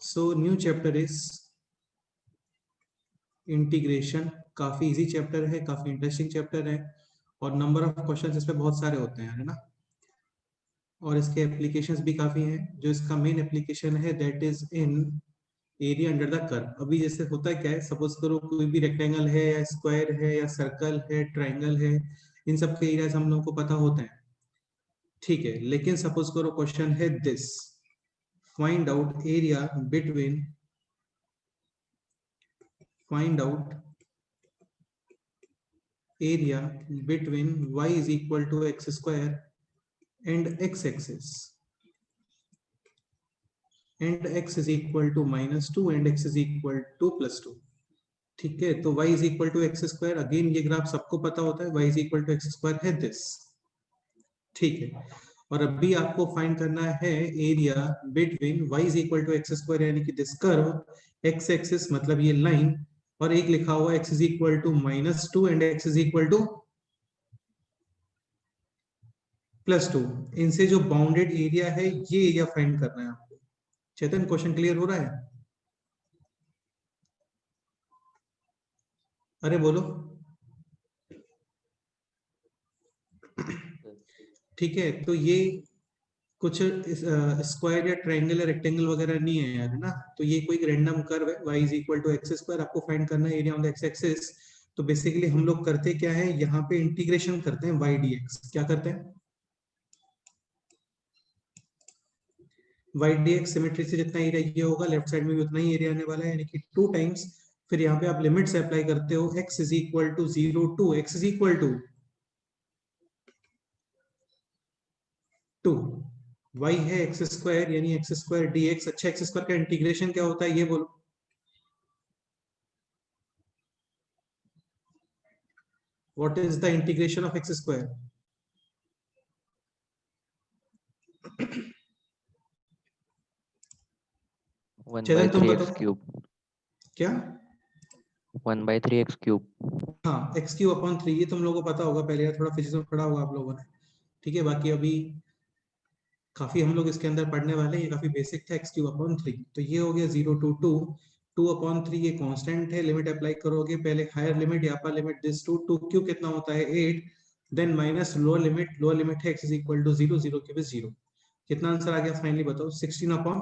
So new chapter is integration. काफी easy chapter है, काफी इंटरेस्टिंग चैप्टर है और नंबर ऑफ क्वेश्चंस इसमें बहुत सारे होते हैं, है ना। और इसके एप्लीकेशंस भी काफी हैं। जो इसका मेन एप्लीकेशन है that is in area under the curve. अभी जैसे होता है क्या है, सपोज करो कोई भी रेक्टेंगल है या स्क्वायर है या सर्कल है, ट्राइंगल है, इन सब के एरियाज हम लोगों को पता होते हैं, ठीक है। लेकिन सपोज करो क्वेश्चन है this, find out area between, find out area between y is equal to x square and x axis and x is equal to -2 and x is equal to +2, ठीक है। तो y is equal to x square, again ये graph सबको पता होता है, y is equal to x square है this, ठीक है। और अभी आपको फाइंड करना है area between y is equal to x square यानी कि दिस कर्व, x एक्सिस मतलब ये लाइन, और एक लिखा हुआ x is equal to -2 and x is equal to +2। इनसे जो बाउंडेड एरिया है ये एरिया फाइंड करना है आपको। चेतन, क्वेश्चन क्लियर हो रहा है? अरे बोलो। ठीक है, तो ये कुछ स्क्वायर या ट्रायंगल या रेक्टेंगल वगैरह नहीं है यार, है ना। तो ये कोई रैंडम कर्व है, y is equal to x square, आपको फाइंड करना है area on the x axis. तो बेसिकली हम लोग करते क्या है, यहाँ पे इंटीग्रेशन करते हैं y dx। क्या करते हैं? y dx सिमेट्री से जितना एरिया ये होगा, लेफ्ट साइड में भी उतना ही एरिया आने वाला है, यानी कि 2 टाइम्स। फिर यहाँ पे आप लिमिट से अप्लाई करते हो, x is equal to 0 to x is equal to 2, y है एक्स स्क्वायर यानी एक्स स्क्वायर dx। अच्छा, एक्स स्क्वायर का इंटीग्रेशन क्या होता है ये बोलो। What is the integration of x square? चलन तुम बताओ। क्या? 1/3x³। हाँ, x³/3, ये तुम लोगों को पता होगा, पहले थोड़ा फिजिक्स में पढ़ा होगा आप लोगों ने, ठीक है। बाकी अभी काफी हम लोग इसके अंदर पढ़ने वाले हैं, ये काफी बेसिक था। x³/3 तो ये हो गया 0 टू 2, 2/3 ये कांस्टेंट है। लिमिट अप्लाई करोगे, पहले हायर लिमिट, यहाँ पर लिमिट दिस 2 कितना होता है 8, देन माइनस लोअर लिमिट है x इज इक्वल टू 0, 0 के भी 0। कितना आंसर आ गया फाइनली बताओ? 16/3।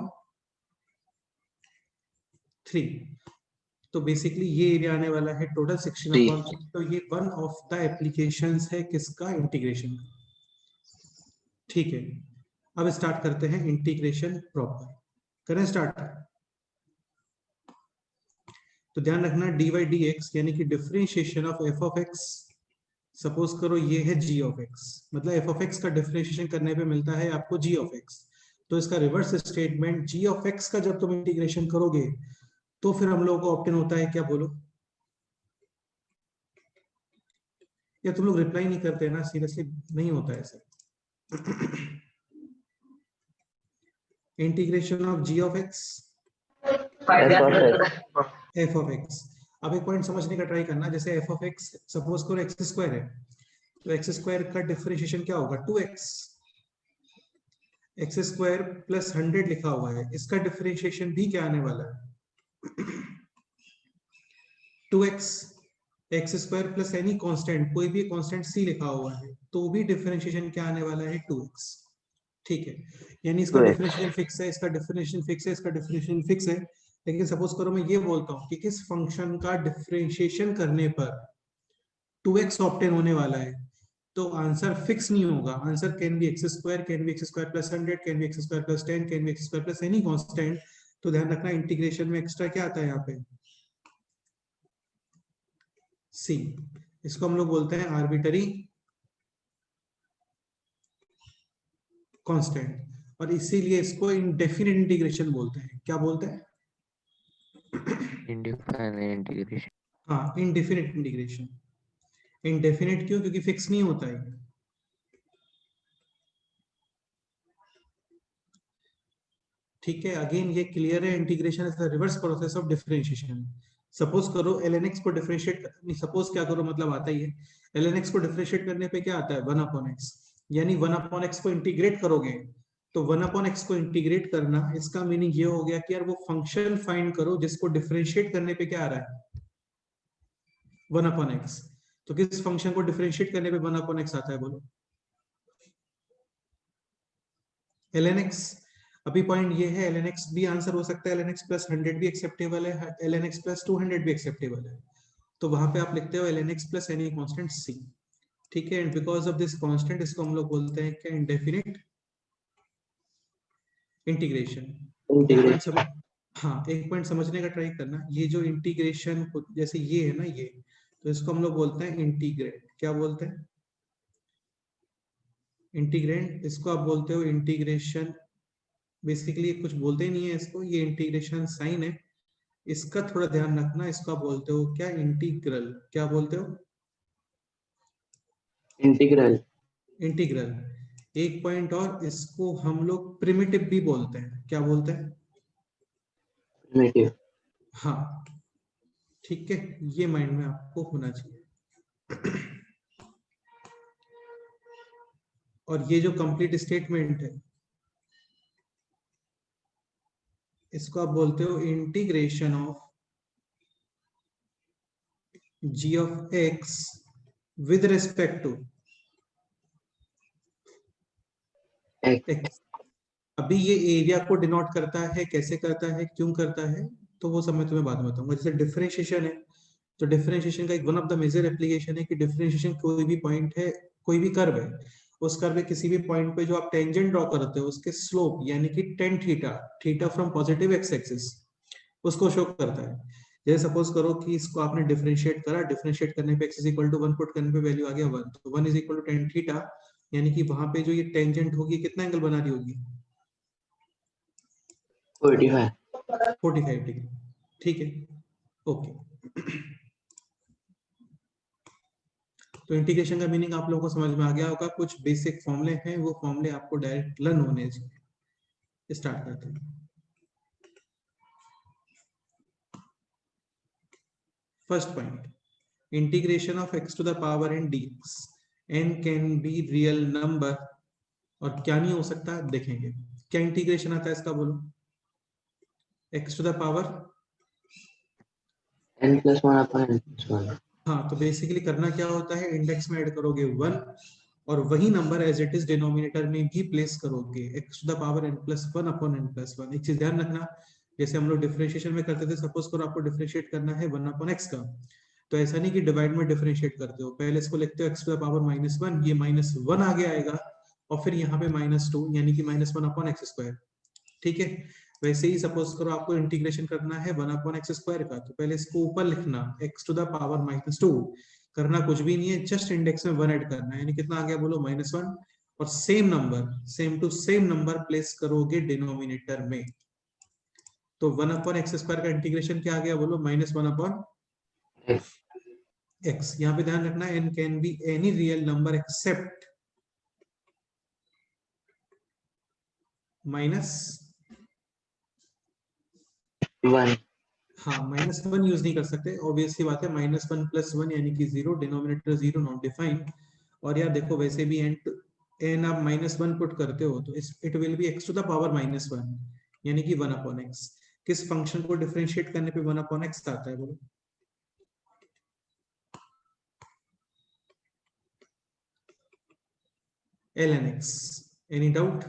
तो बेसिकली ये एरिया आने वाला है टोटल 16/3। तो ये वन ऑफ द एप्लीकेशंस है किसका? इंटीग्रेशन, ठीक है। अब स्टार्ट करते हैं इंटीग्रेशन प्रॉपर। करें स्टार्ट। तो ध्यान रखना dy dx यानी कि differentiation of f of x। Suppose करो ये है g ऑफ x, मतलब f ऑफ x का डिफरेंशिएशन करने पे मिलता है आपको g ऑफ x। तो इसका reverse statement g of x का जब तुम इंटीग्रेशन करोगे तो फिर हम लोगों को ऑप्टेन होता है क्या, बोलो। या तुम लोग रिप्लाई नहीं करते ना, सीरियसली नहीं होता है ऐसा। Integration of g of x, f of x। अब एक पॉइंट समझने का ट्राई करना, जैसे f ऑफ x सपोज करो x स्क्वायर है, तो x स्क्वायर का डिफरेंशिएशन क्या होगा? 2x। x स्क्वायर प्लस 100 लिखा हुआ है, इसका डिफरेंशिएशन भी क्या आने वाला है? 2x। X square plus any constant, कोई भी कांस्टेंट c लिखा हुआ है, तो भी डिफरेंशिएशन क्या आने वाला है? 2x, ठीक है। यानी इसका डिफरेंशिएशन फिक्स है, इसका डिफरेंशिएशन फिक्स है, इसका डिफरेंशिएशन फिक्स है। लेकिन सपोज करो मैं ये बोलता हूँ कि किस फंक्शन का डिफरेंशिएशन करने पर 2x ऑब्टेन होने वाला है, तो आंसर फिक्स नहीं होगा। Answer can be x square, can B x square plus 100, can be x square plus 10, can be x square plus any constant. तो ध्यान रखना इंटीग्रेशन में एक्स्ट्रा क्या आता है यहाँ पे? सी। इसको हम लोग बोलते हैं आर्बिटरी कांस्टेंट, और इसीलिए इसको इंडेफिनिट इंटीग्रेशन बोलते हैं। क्या बोलते हैं? Indefinite integration. हाँ, इंडेफिनिट इंटीग्रेशन। इंडेफिनिट क्यों? क्योंकि फिक्स नहीं होता है, ठीक है। अगेन ये क्लियर है, integration is the reverse process of differentiation. Suppose करो ln x को डिफरेंशिएट, सपोज क्या करो मतलब आता ही है, ln x को डिफरेंशिएट करने पे क्या आता है? 1/x, यानी 1/x को इंटीग्रेट करोगे तो 1/x को इंटीग्रेट करना, इसका मीनिंग ये हो गया कि यार वो फंक्शन फाइंड करो जिसको डिफरेंशिएट करने पे क्या आ रहा है 1/x। तो किस फंक्शन को डिफरेंशिएट करने पे 1/x आता है बोलो? ln x। अभी पॉइंट ये है ln x भी आंसर हो सकता है, ln x प्लस 100 भी एक्सेप्टेबल है, ln x प्लस 200 भी एक्सेप्टेबल है। तो वहां पे आप लिखते हो ln x plus any constant c। ठीक है, and because of this constant इसको हम लोग बोलते हैं क्या, इंडेफिनिट इंटीग्रेशन। एक पॉइंट समझ, हाँ एक पॉइंट समझने का ट्राई करना, ये जो इंटीग्रेशन जैसे ये है ना ये, तो इसको हम लोग बोलते हैं इंटीग्रेंड। क्या बोलते हैं? इंटीग्रेंड। इसको आप बोलते हो इंटीग्रेशन, बेसिकली कुछ बोलते ही नहीं है इसको, ये इंटीग्रेशन साइन है, इसका थोड़ा ध्यान रखना। इसको आप बोलते हो क्या, इंटीग्रल। क्या बोलते हो? इंटीग्रल। इंटीग्रल। एक पॉइंट और, इसको हम लोग प्रिमिटिव भी बोलते हैं। क्या बोलते हैं? प्रिमिटिव। हाँ ठीक है, ये माइंड में आपको होना चाहिए। और ये जो कंप्लीट स्टेटमेंट है, इसको आप बोलते हो integration of g of x with respect to x। अभी ये एरिया को डिनोट करता है, कैसे करता है, क्यों करता है, तो वो सब मैं तुम्हें बाद में बताऊंगा। जैसे डिफरेंशिएशन है, तो डिफरेंशिएशन का एक one of the major application है कि डिफरेंशिएशन कोई भी पॉइंट है, कोई भी कर्व है, उस कर्व के किसी भी पॉइंट पे जो आप टेंजेंट ड्रॉ करते हो उसके स्लोप यानी कि tan theta, theta from positive x axis, उसको शो करता है। जैसे सपोज करो कि इसको आपने डिफरेंशिएट करा, डिफरेंशिएट करने पे x is equal to 1 put करने पे वैल्यू आ गया 1, तो 1 is equal to tan theta, यानी कि वहां पे जो ये टेंजेंट होगी कितना एंगल बना रही होगी 45। 45 डिग्री। ठीक है, ओके। तो इंटीग्रेशन का मीनिंग आप लोगों को समझ में आ गया होगा। कुछ बेसिक फॉर्मूले हैं, वो फॉर्मूले आपको डायरेक्ट लर्न होने चाहिए। स्टार्ट करते हैं। First point, integration of x to the power n dx, n can be real number, और क्या नहीं हो सकता देखेंगे। क्या इंटीग्रेशन आता है इसका बोलो? x to the power n+1/n+1। हाँ, तो बेसिकली करना क्या होता है, इंडेक्स में ऐड करोगे 1 और वही number as it is denominator में भी प्लेस करोगे, x to the power n+1/n+1। एक चीज ध्यान रखना, जैसे हम लोग डिफरेंशिएशन में करते थे, सपोज करो आपको डिफरेंशिएट करना है 1/x का, तो ऐसा नहीं कि डिवाइड में डिफरेंशिएट करते हो, पहले इसको लिखते हो x टू द पावर -1, ये -1 आगे आएगा और फिर यहाँ पे -2 यानी कि -1/x²। ठीक है, वैसे ही सपोज करो आपको इंटीग्रेशन करना है 1/x² का, तो पहले इसको ऊपर लिखना x टू द पावर -2, करना कुछ भी नहीं है, जस्ट इंडेक्स में 1 ऐड करना है, यानी कितना आ गया बोलो -1, और same number, same to same number place करोगे डिनोमिनेटर में। तो 1/x² का इंटीग्रेशन क्या आ गया बोलो, -1/x। यहाँ पे ध्यान रखना n can be any real number except one. हाँ -1 यूज नहीं कर सकते, ऑब्वियसली बात है, -1+1 यानी कि 0, डिनोमिनेटर 0, नॉट डिफाइंड। और यार देखो वैसे भी n आप -1 पुट करते हो तो it will be x to the power -1 यानी कि 1/x। किस फंक्शन को डिफरेंशिएट करने पे 1/x आता है बोलो? ln x। Any doubt?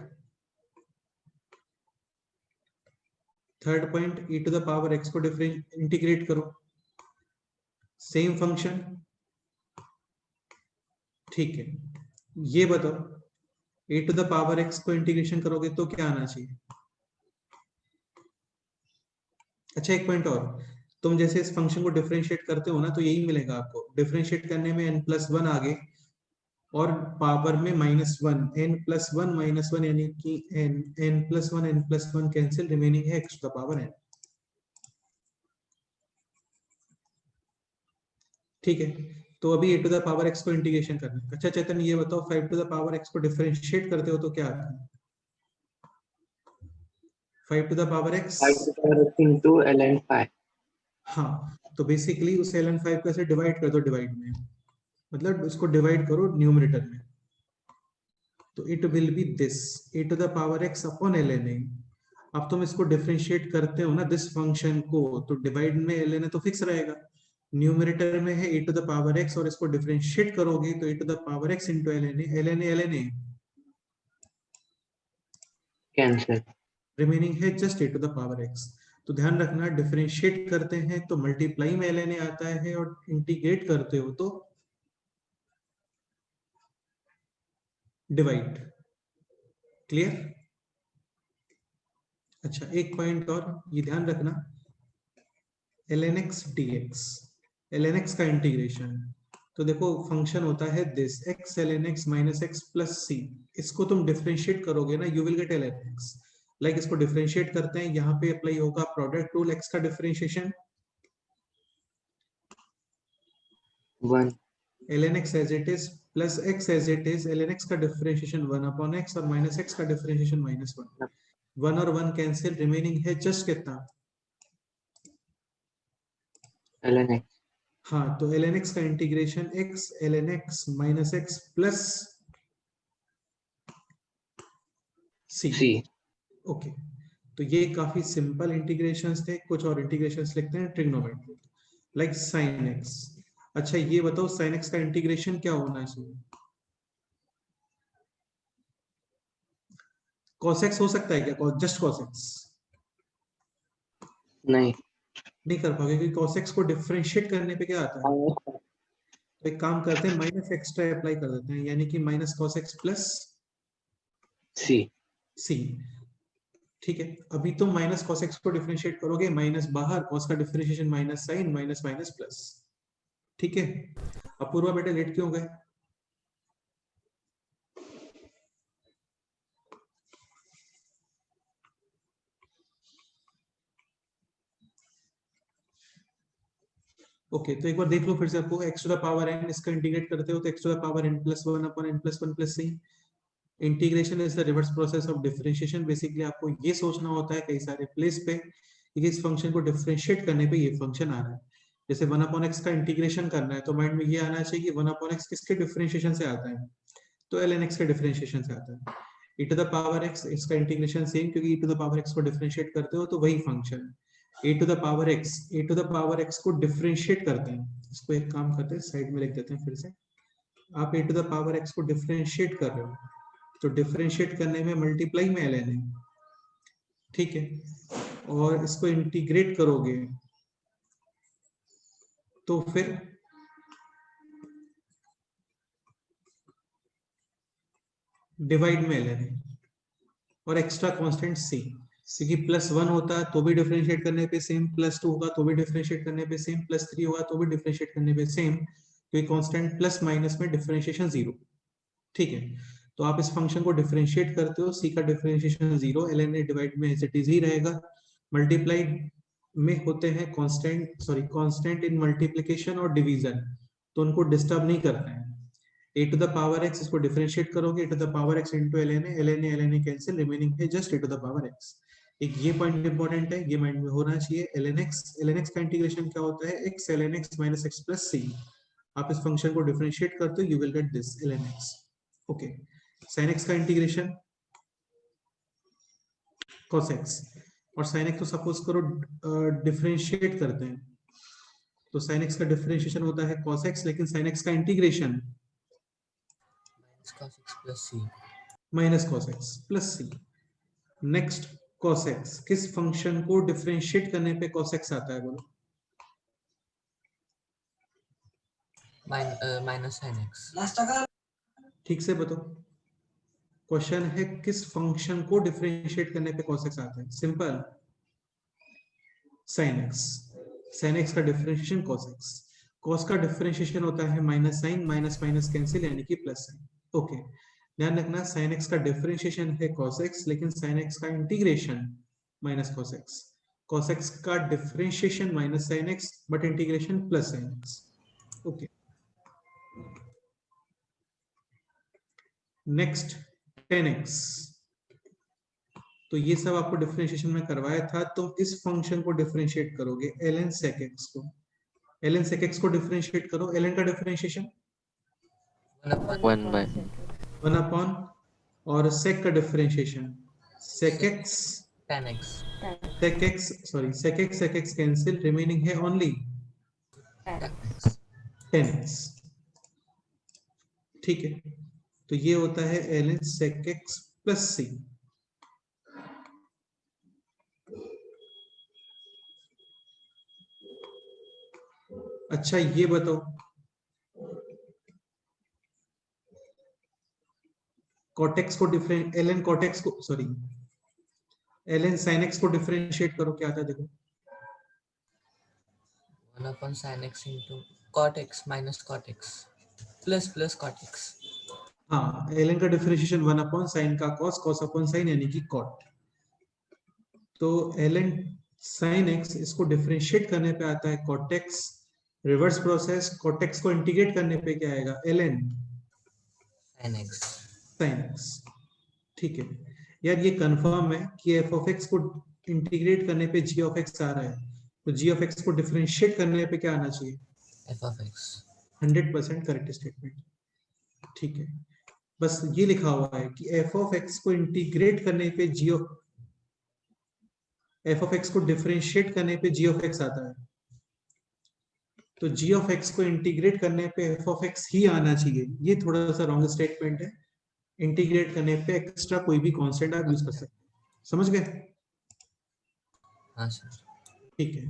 Third point, e to the power x को इंटीग्रेट करो, सेम फंक्शन। ठीक है, ये बताओ e to the power x को इंटीग्रेशन करोगे तो क्या आना चाहिए? अच्छा एक पॉइंट और, तुम जैसे इस फंक्शन को डिफरेंशिएट करते हो ना, तो यही मिलेगा आपको, डिफरेंशिएट करने में n+1 आगे और पावर में -1, n+1 -1 यानी कि n+1 कैंसिल, रिमेनिंग है x to the power n। ठीक है, तो अभी e to the power x को इंटीग्रेशन करना है। अच्छा चेतन ये बताओ 5 टू द पावर x को डिफरेंशिएट करते हो तो क्या आता है? 5 to the power x, 5 into ln5। हाँ, तो बेसिकली उस ln5 को ऐसे डिवाइड कर दो, डिवाइड में मतलब इसको डिवाइड करो न्यूमरेटर में, तो it will be this a to the power x upon ln a। अब तुम इसको डिफरेंशिएट करते हो ना दिस फंक्शन को, तो डिवाइड में ln a तो फिक्स रहेगा, न्यूमरेटर में है a to the power x और इसको डिफरेंशिएट करोगे तो a to the power x into ln a cancel. Remaining है just a to the power x। तो ध्यान रखना डिफरेंशिएट करते हैं तो मल्टीप्लाई में ln a आता है और इंटीग्रेट करते हो तो डिवाइड। क्लियर? अच्छा एक पॉइंट और ये ध्यान रखना, ln x dx, ln x का इंटीग्रेशन, तो देखो फंक्शन होता है this x ln x minus x plus c, इसको तुम डिफरेंशिएट करोगे ना you will gate ln x। Like इसको डिफरेंशिएट करते हैं, यहाँ पे अप्लाई होगा प्रोडक्ट रूल, x का differentiation 1 ln x as it is plus x as it is, ln x का डिफरेंशिएशन 1 upon x और माइनस x का डिफरेंशिएशन -1, 1 और 1 कैंसिल, रिमेनिंग है जस्ट कितना, ln x हाँ तो ln x का integration x ln x minus x plus c। c। Okay तो ये काफी सिंपल इंटीग्रेशंस थे, कुछ और इंटीग्रेशंस लिखते हैं ट्रिग्नोमेट्री लाइक sin x। अच्छा ये बताओ sin x का इंटीग्रेशन क्या होना चाहिए? cos x हो सकता है क्या? जस्ट cos x नहीं, नहीं कर पाओगे क्योंकि cos x को डिफरेंशिएट करने पे क्या आता है, तो एक काम करते हैं माइनस एक्स्ट्रा अप्लाई कर देते हैं, यानी कि minus cos x plus c। c। ठीक है, अभी तुम माइनस cos x को डिफरेंशिएट करोगे, माइनस बाहर, cos का differentiation minus sine, minus minus plus. ठीक है, अपूर्वा बेटे लेट क्यों गए? ओके तो एक बार देख लो फिर से, आपको x to the power n इसका इंटीग्रेट करते हो तो x to the power n plus 1 upon n plus 1 plus c। Integration is the reverse process of differentiation. Basically आपको ये सोचना होता है कई सारे प्लेस पे कि इस फंक्शन को डिफरेंशिएट करने पे ये फंक्शन आ रहा है। जैसे 1 अपॉन x का इंटीग्रेशन करना है तो माइंड में ये आना चाहिए कि 1 अपॉन x किसके डिफरेंशिएशन से आता है, तो ln x के डिफरेंशिएशन से आता है। e to the power x इसका इंटीग्रेशन सेम, क्योंकि e to the power x को डिफरेंशिएट करते हो तो वही फंक्शन है। a to the power x को डिफरेंशिएट करते हैं, इसको एक काम करते हैं साइड में लिख देते हैं फिर से। आप a to the power x को डिफरेंशिएट कर रहे हो तो डिफरेंशिएट करने में मल्टीप्लाई में ln है, ठीक है, और इसको इंटीग्रेट करोगे तो फिर डिवाइड में ln है और एक्स्ट्रा कांस्टेंट c, क्योंकि प्लस 1 होता है तो भी डिफरेंशिएट करने पे सेम, प्लस 2 होगा तो भी डिफरेंशिएट करने पे सेम, प्लस 3 होगा तो भी डिफरेंशिएट करने पे सेम, क्योंकि कांस्टेंट प्लस माइनस में डिफरेंशिएशन 0। ठीक है, तो आप इस फंक्शन को डिफरेंशिएट करते हो, c का डिफरेंशिएशन 0, ln a डिवाइड में एज इट इज ही रहेगा। मल्टीप्लाई में होते हैं कांस्टेंट इन मल्टीप्लिकेशन और डिवीजन, तो उनको डिस्टर्ब नहीं करना है। a to the power x इसको डिफरेंशिएट करोगे, a to the power x into ln a cancel, remaining है just a to the power x। एक ये पॉइंट इंपॉर्टेंट है, ये माइंड में होना चाहिए। ln x का इंटीग्रेशन क्या होता है, x ln x minus x plus c। आप इस फंक्शन को डिफरेंशिएट करते हो, you will get this ln x। Okay, sin x का इंटीग्रेशन cos x, और sin x तो सपोज करो डिफरेंशिएट करते हैं, तो sin x का डिफरेंशिएशन होता है cos x, लेकिन sin x का integration cos x plus c। Minus cos x plus c। Next cos x, किस फंक्शन को डिफरेंशिएट करने पे cos x आता है बोलो? minus sin x। ठीक से बताओ, क्वेश्चन है किस फंक्शन को डिफरेंशिएट करने पे cos x आता है? Simple, sin x। sin x का डिफरेंशिएशन cos x, cos का डिफरेंशिएशन होता है minus sine, minus minus cancel यानी कि प्लस साइन। ओके, ध्यान रखना sin x का डिफरेंशिएशन है cos x, लेकिन sin x का integration minus cos x, cos x का differentiation minus sin x but integration plus sin x। Okay, next tan x, तो ये सब आपको डिफरेंशिएशन में करवाया था, तो इस फंक्शन को डिफरेंशिएट करोगे ln sec x को, ln sec x को डिफरेंशिएट करो, ln का डिफरेंशिएशन 1 by 1 अपॉन और sec का differentiation sec x 10x sec x cancel, remaining है ओनली 10x 10x। ठीक है, तो ये होता है ln sec x plus c। अच्छा ये बताओ, कॉटेक्स को डिफरेंट ln कॉटेक्स को सॉरी ln sin x को डिफरेंशिएट करो, क्या आता है देखो। 1 upon sin x into cot x minus cot x plus cot x। हाँ, ln का डिफरेंशिएशन 1 अपॉन साइन का cos, cos अपॉन साइन यानी कि cot। तो ln sin x इसको डिफरेंशिएट करने पे आता है cot x, reverse process cot x को इंटीग्रेट करने पे क्या आएगा ln sin x। sin x। ठीक है यार, ये कंफर्म है कि f of x को इंटीग्रेट करने पे g of x आ रहा है, तो g of x को डिफरेंशिएट करने पे क्या आना चाहिए, f of x। 100% correct statement. ठीक है, बस ये लिखा हुआ है कि f of x को इंटीग्रेट करने पे f of x को डिफरेंशिएट करने पे g of x आता है, तो g of x को इंटीग्रेट करने पे f of x ही आना चाहिए। ये थोड़ा सा रॉन्ग स्टेटमेंट है, इंटीग्रेट करने पे एक्स्ट्रा कोई भी कांस्टेंट आप यूज कर सकते हैं। समझ गए? हाँ सर। ठीक है,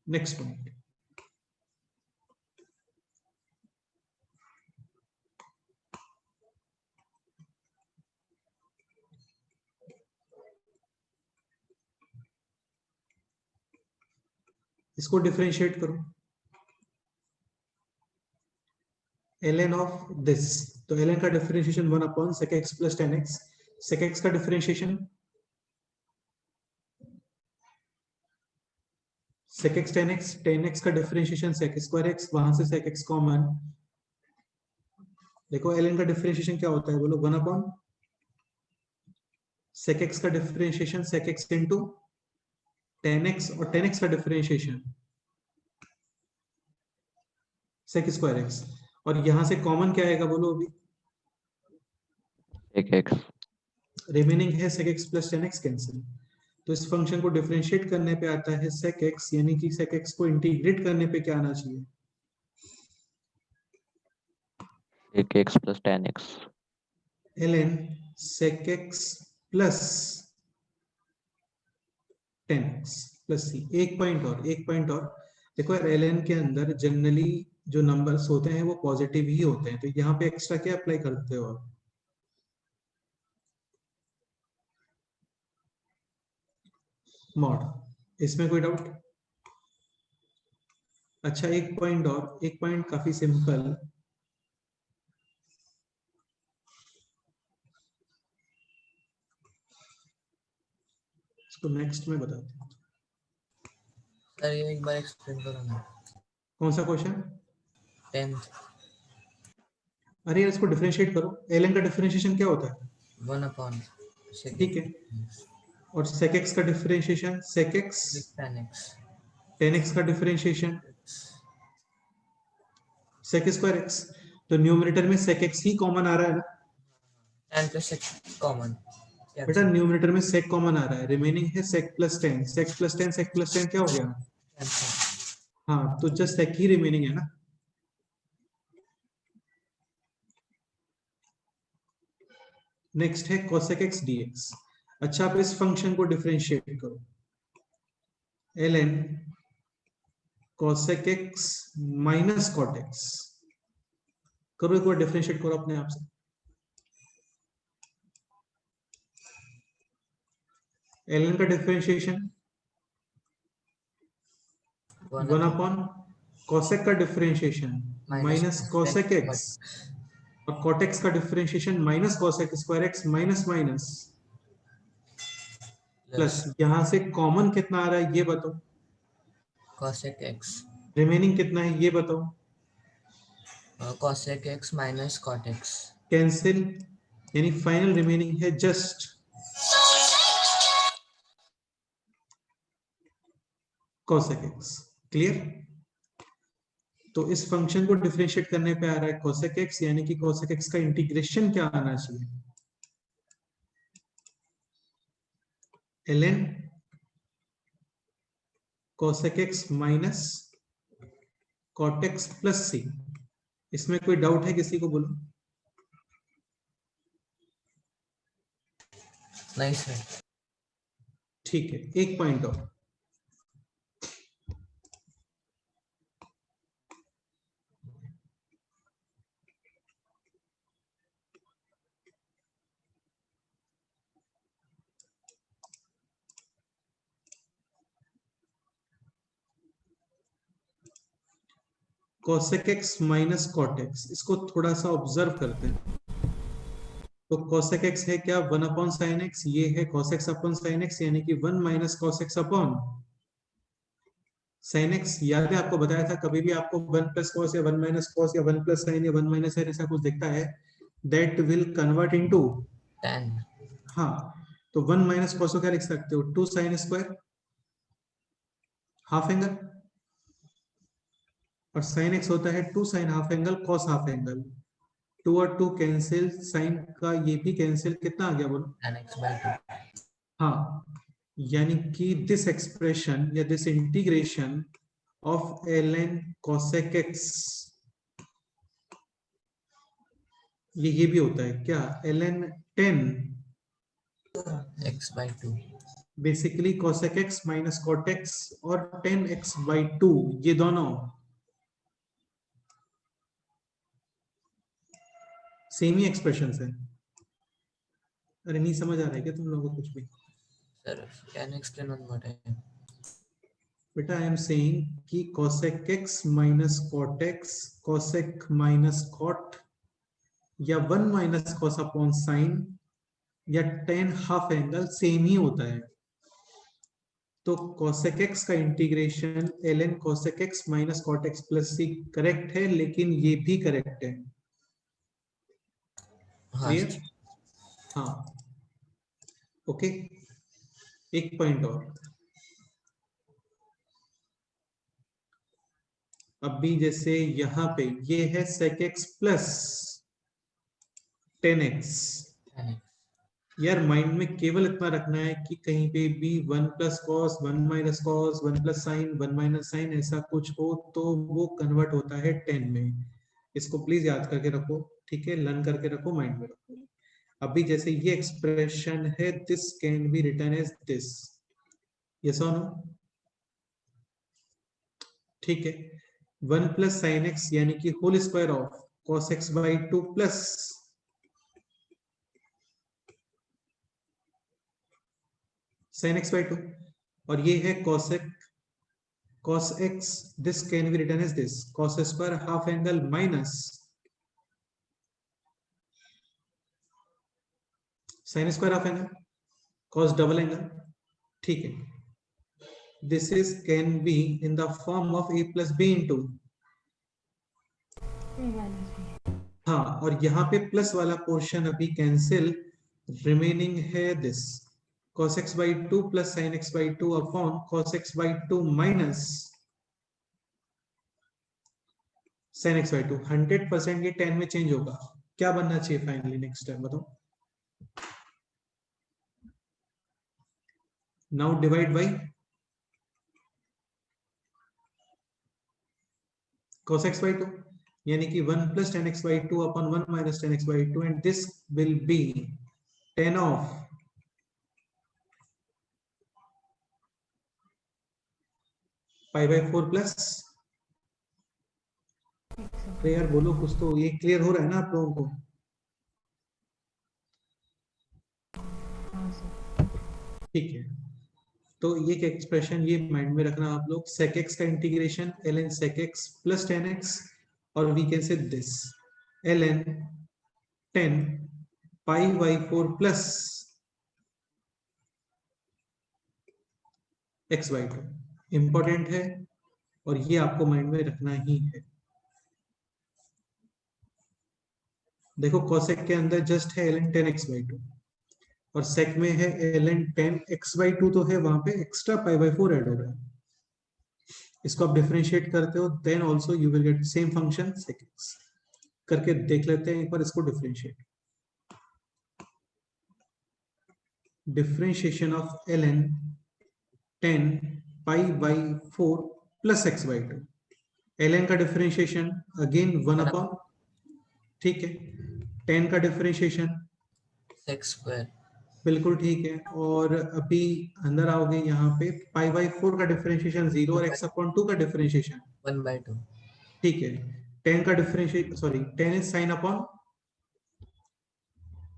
नेक्स्ट पॉइंट। इसको डिफरेंशिएट करो, ln ऑफ दिस, तो ln का differentiation 1 upon sec x plus 10x, sec x का differentiation sec x 10x, 10x का डिफरेंशिएशन sec स्क्वायर x, वहां से sec x कॉमन। देखो ln का डिफरेंशिएशन क्या होता है, बोलो 1 अपॉन sec x का differentiation sec x into 10x, और 10x का डिफरेंशिएशन sec स्क्वायर x, और यहां से कॉमन क्या आएगा बोलो अभी, sec x रिमेनिंग है sec x plus 10x cancel. तो इस फंक्शन को डिफरेंशिएट करने पे आता है sec x, यानी कि sec x को इंटीग्रेट करने पे क्या आना चाहिए, sec x plus tan x ln sec x plus 10x plus c। एक पॉइंट और देखो यार, ln के अंदर जनरली जो नंबर्स होते हैं वो पॉजिटिव ही होते हैं, तो यहाँ पे एक्स्ट्रा क्या अप्लाई करते हो आप, मॉड। इसमें कोई डाउट? अच्छा एक पॉइंट काफी सिंपल, इसको नेक्स्ट में बताते हैं। सर ये एक बार एक्सप्लेन करो ना। कौन सा क्वेश्चन? 10th। अरे यार इसको डिफरेंशिएट करो, ln का डिफरेंशिएशन क्या होता है, 1 upon sec ठीक है, और sec x का differentiation sec x, tan x 10x का डिफरेंशिएशन sec स्क्वायर x। तो न्यूमरेटर में sec x ही कॉमन आ रहा है ना tan plus sec कॉमन। बेटा, न्यूमरेटर में sec कॉमन आ रहा है, रिमेनिंग है sec plus 10, sec plus 10, sec plus 10 क्या हो गया, हाँ, तो जस्ट sec ही रिमेनिंग है ना। नेक्स्ट है cosec x dx। अच्छा आप इस फंक्शन को डिफरेंशिएट करो, ln cosec x minus cot x करो, एक बार डिफरेंशिएट करो अपने आप से। ln का डिफरेंशिएशन 1 अपॉन cosec का डिफरेंशिएशन माइनस cosec x, और cot x का differentiation minus cosec square x minus minus plus, यहां से कॉमन कितना आ रहा है ये बताओ, cosec x रिमेनिंग कितना है ये बताओ, cosec x minus cot x। Cancel, यानी फाइनल रिमेनिंग है जस्ट cosec x। क्लियर? तो इस फंक्शन को डिफरेंशिएट करने पे आ रहा है cosec x, यानी कि cosec x का इंटीग्रेशन क्या आना चाहिए, ln cosec x minus cot x plus c। इसमें कोई डाउट है किसी को? बोलो। नहीं सर। ठीक है, एक पॉइंट और। cosec x minus cot x, इसको थोड़ा सा ऑब्जर्व करते हैं। तो cosec x है क्या? 1 अपॉन साइन एक्स। ये है cos x upon sine x, यानी कि 1 minus cos x upon sine x. याद है आपको बताया था, कभी भी आपको 1 प्लस cos या 1 माइनस cos या 1 प्लस साइन या 1 माइनस साइन ऐसा कुछ दिखता है, that will convert into tan। हाँ। तो 1 माइनस cos को क्या लिख सकते हो? 2 साइन स्क्वायर हाफ एंगल, और साइन एक्स होता है 2 sine half angle cos half angle. 2 और 2 कैंसिल, साइन का ये भी कैंसिल, कितना आ गया बोलो? tan x by 2। हाँ, यानी कि दिस एक्सप्रेशन या this integration of ln cosec x, ये भी होता है क्या? ln 10 x by 2। Basically cosec x minus cot x और 10x by 2, ये दोनों सेम ही एक्सप्रेशन है। अरे नहीं समझ आ रहा है क्या तुम लोगों को कुछ भी? Sir can you explain one more time? बेटा आई एम सेइंग कि cosec x minus cot x, cosec minus cot या 1 माइनस cos अपॉन साइन या tan हाफ एंगल सेम ही होता है। तो cosec x का integration ln cosec x minus cot x plus c correct है, लेकिन ये भी करेक्ट है। हाँ क्लियर? हाँ, ओके। एक पॉइंट और। अभी जैसे यहाँ पे ये है sec x plus 10x। tan x। यार माइंड में केवल इतना रखना है कि कहीं पे भी 1 plus cos, 1 minus cos, 1 plus sine, 1 minus sine ऐसा कुछ हो तो वो कन्वर्ट होता है 10 में। इसको प्लीज याद करके रखो, ठीक है? लर्न करके रखो, माइंड में रखो। अभी जैसे ये एक्सप्रेशन है, this can be written as this, yes और नो? ठीक है। 1 प्लस साइन एक्स यानी कि whole square of cos x by 2 plus sin x by 2, और ये है cos x, this can be written as this cos square half angle minus sin square half angle cos double angle. ठीक है, this is can be in the form of a plus b into, हाँ, और यहाँ पे plus वाला portion अभी cancel, remaining है this cos x by 2 plus sin x by 2 upon cos x by 2 minus sin x by 2। 100% ये 10 में change होगा। क्या बनना चाहिए फाइनली? नेक्स्ट टाइम बताओ। Now divide by cos x by 2, यानी कि 1 plus tan x by 2 upon 1 minus tan x by 2, and this will be tan of pi by 4 plus, अरे यार बोलो कुछ तो, ये क्लियर हो रहा है ना आप लोगों को? ठीक है, तो ये एक्सप्रेशन ये माइंड में रखना आप लोग। sec x का integration ln sec x plus tan x, और we can say this ln 10 pi by 4 plus x by 2। Important है और ये आपको माइंड में रखना ही है। देखो cosec के अंदर जस्ट है ln 10x by 2, और sec में है ln 10x by 2, तो है वहां पे एक्स्ट्रा pi by 4 ऐड हो रहा है। इसको आप डिफरेंशिएट करते हो, then also you will get same function sec x। करके देख लेते हैं एक बार इसको differentiate. Differentiation of ln 10 pi by 4 plus x by 2। ln का डिफरेंशिएशन अगेन 1 अपॉन, ठीक है, 10 का डिफरेंशिएशन सेक स्क्वायर बिल्कुल ठीक है, और अभी अंदर आओगे यहाँ पे पाई बाई 4 का डिफरेंशिएशन 0 और x अपॉन 2 का डिफरेंशिएशन, 1/2 ठीक है। 10 का differentiation, sorry 10 is sine upon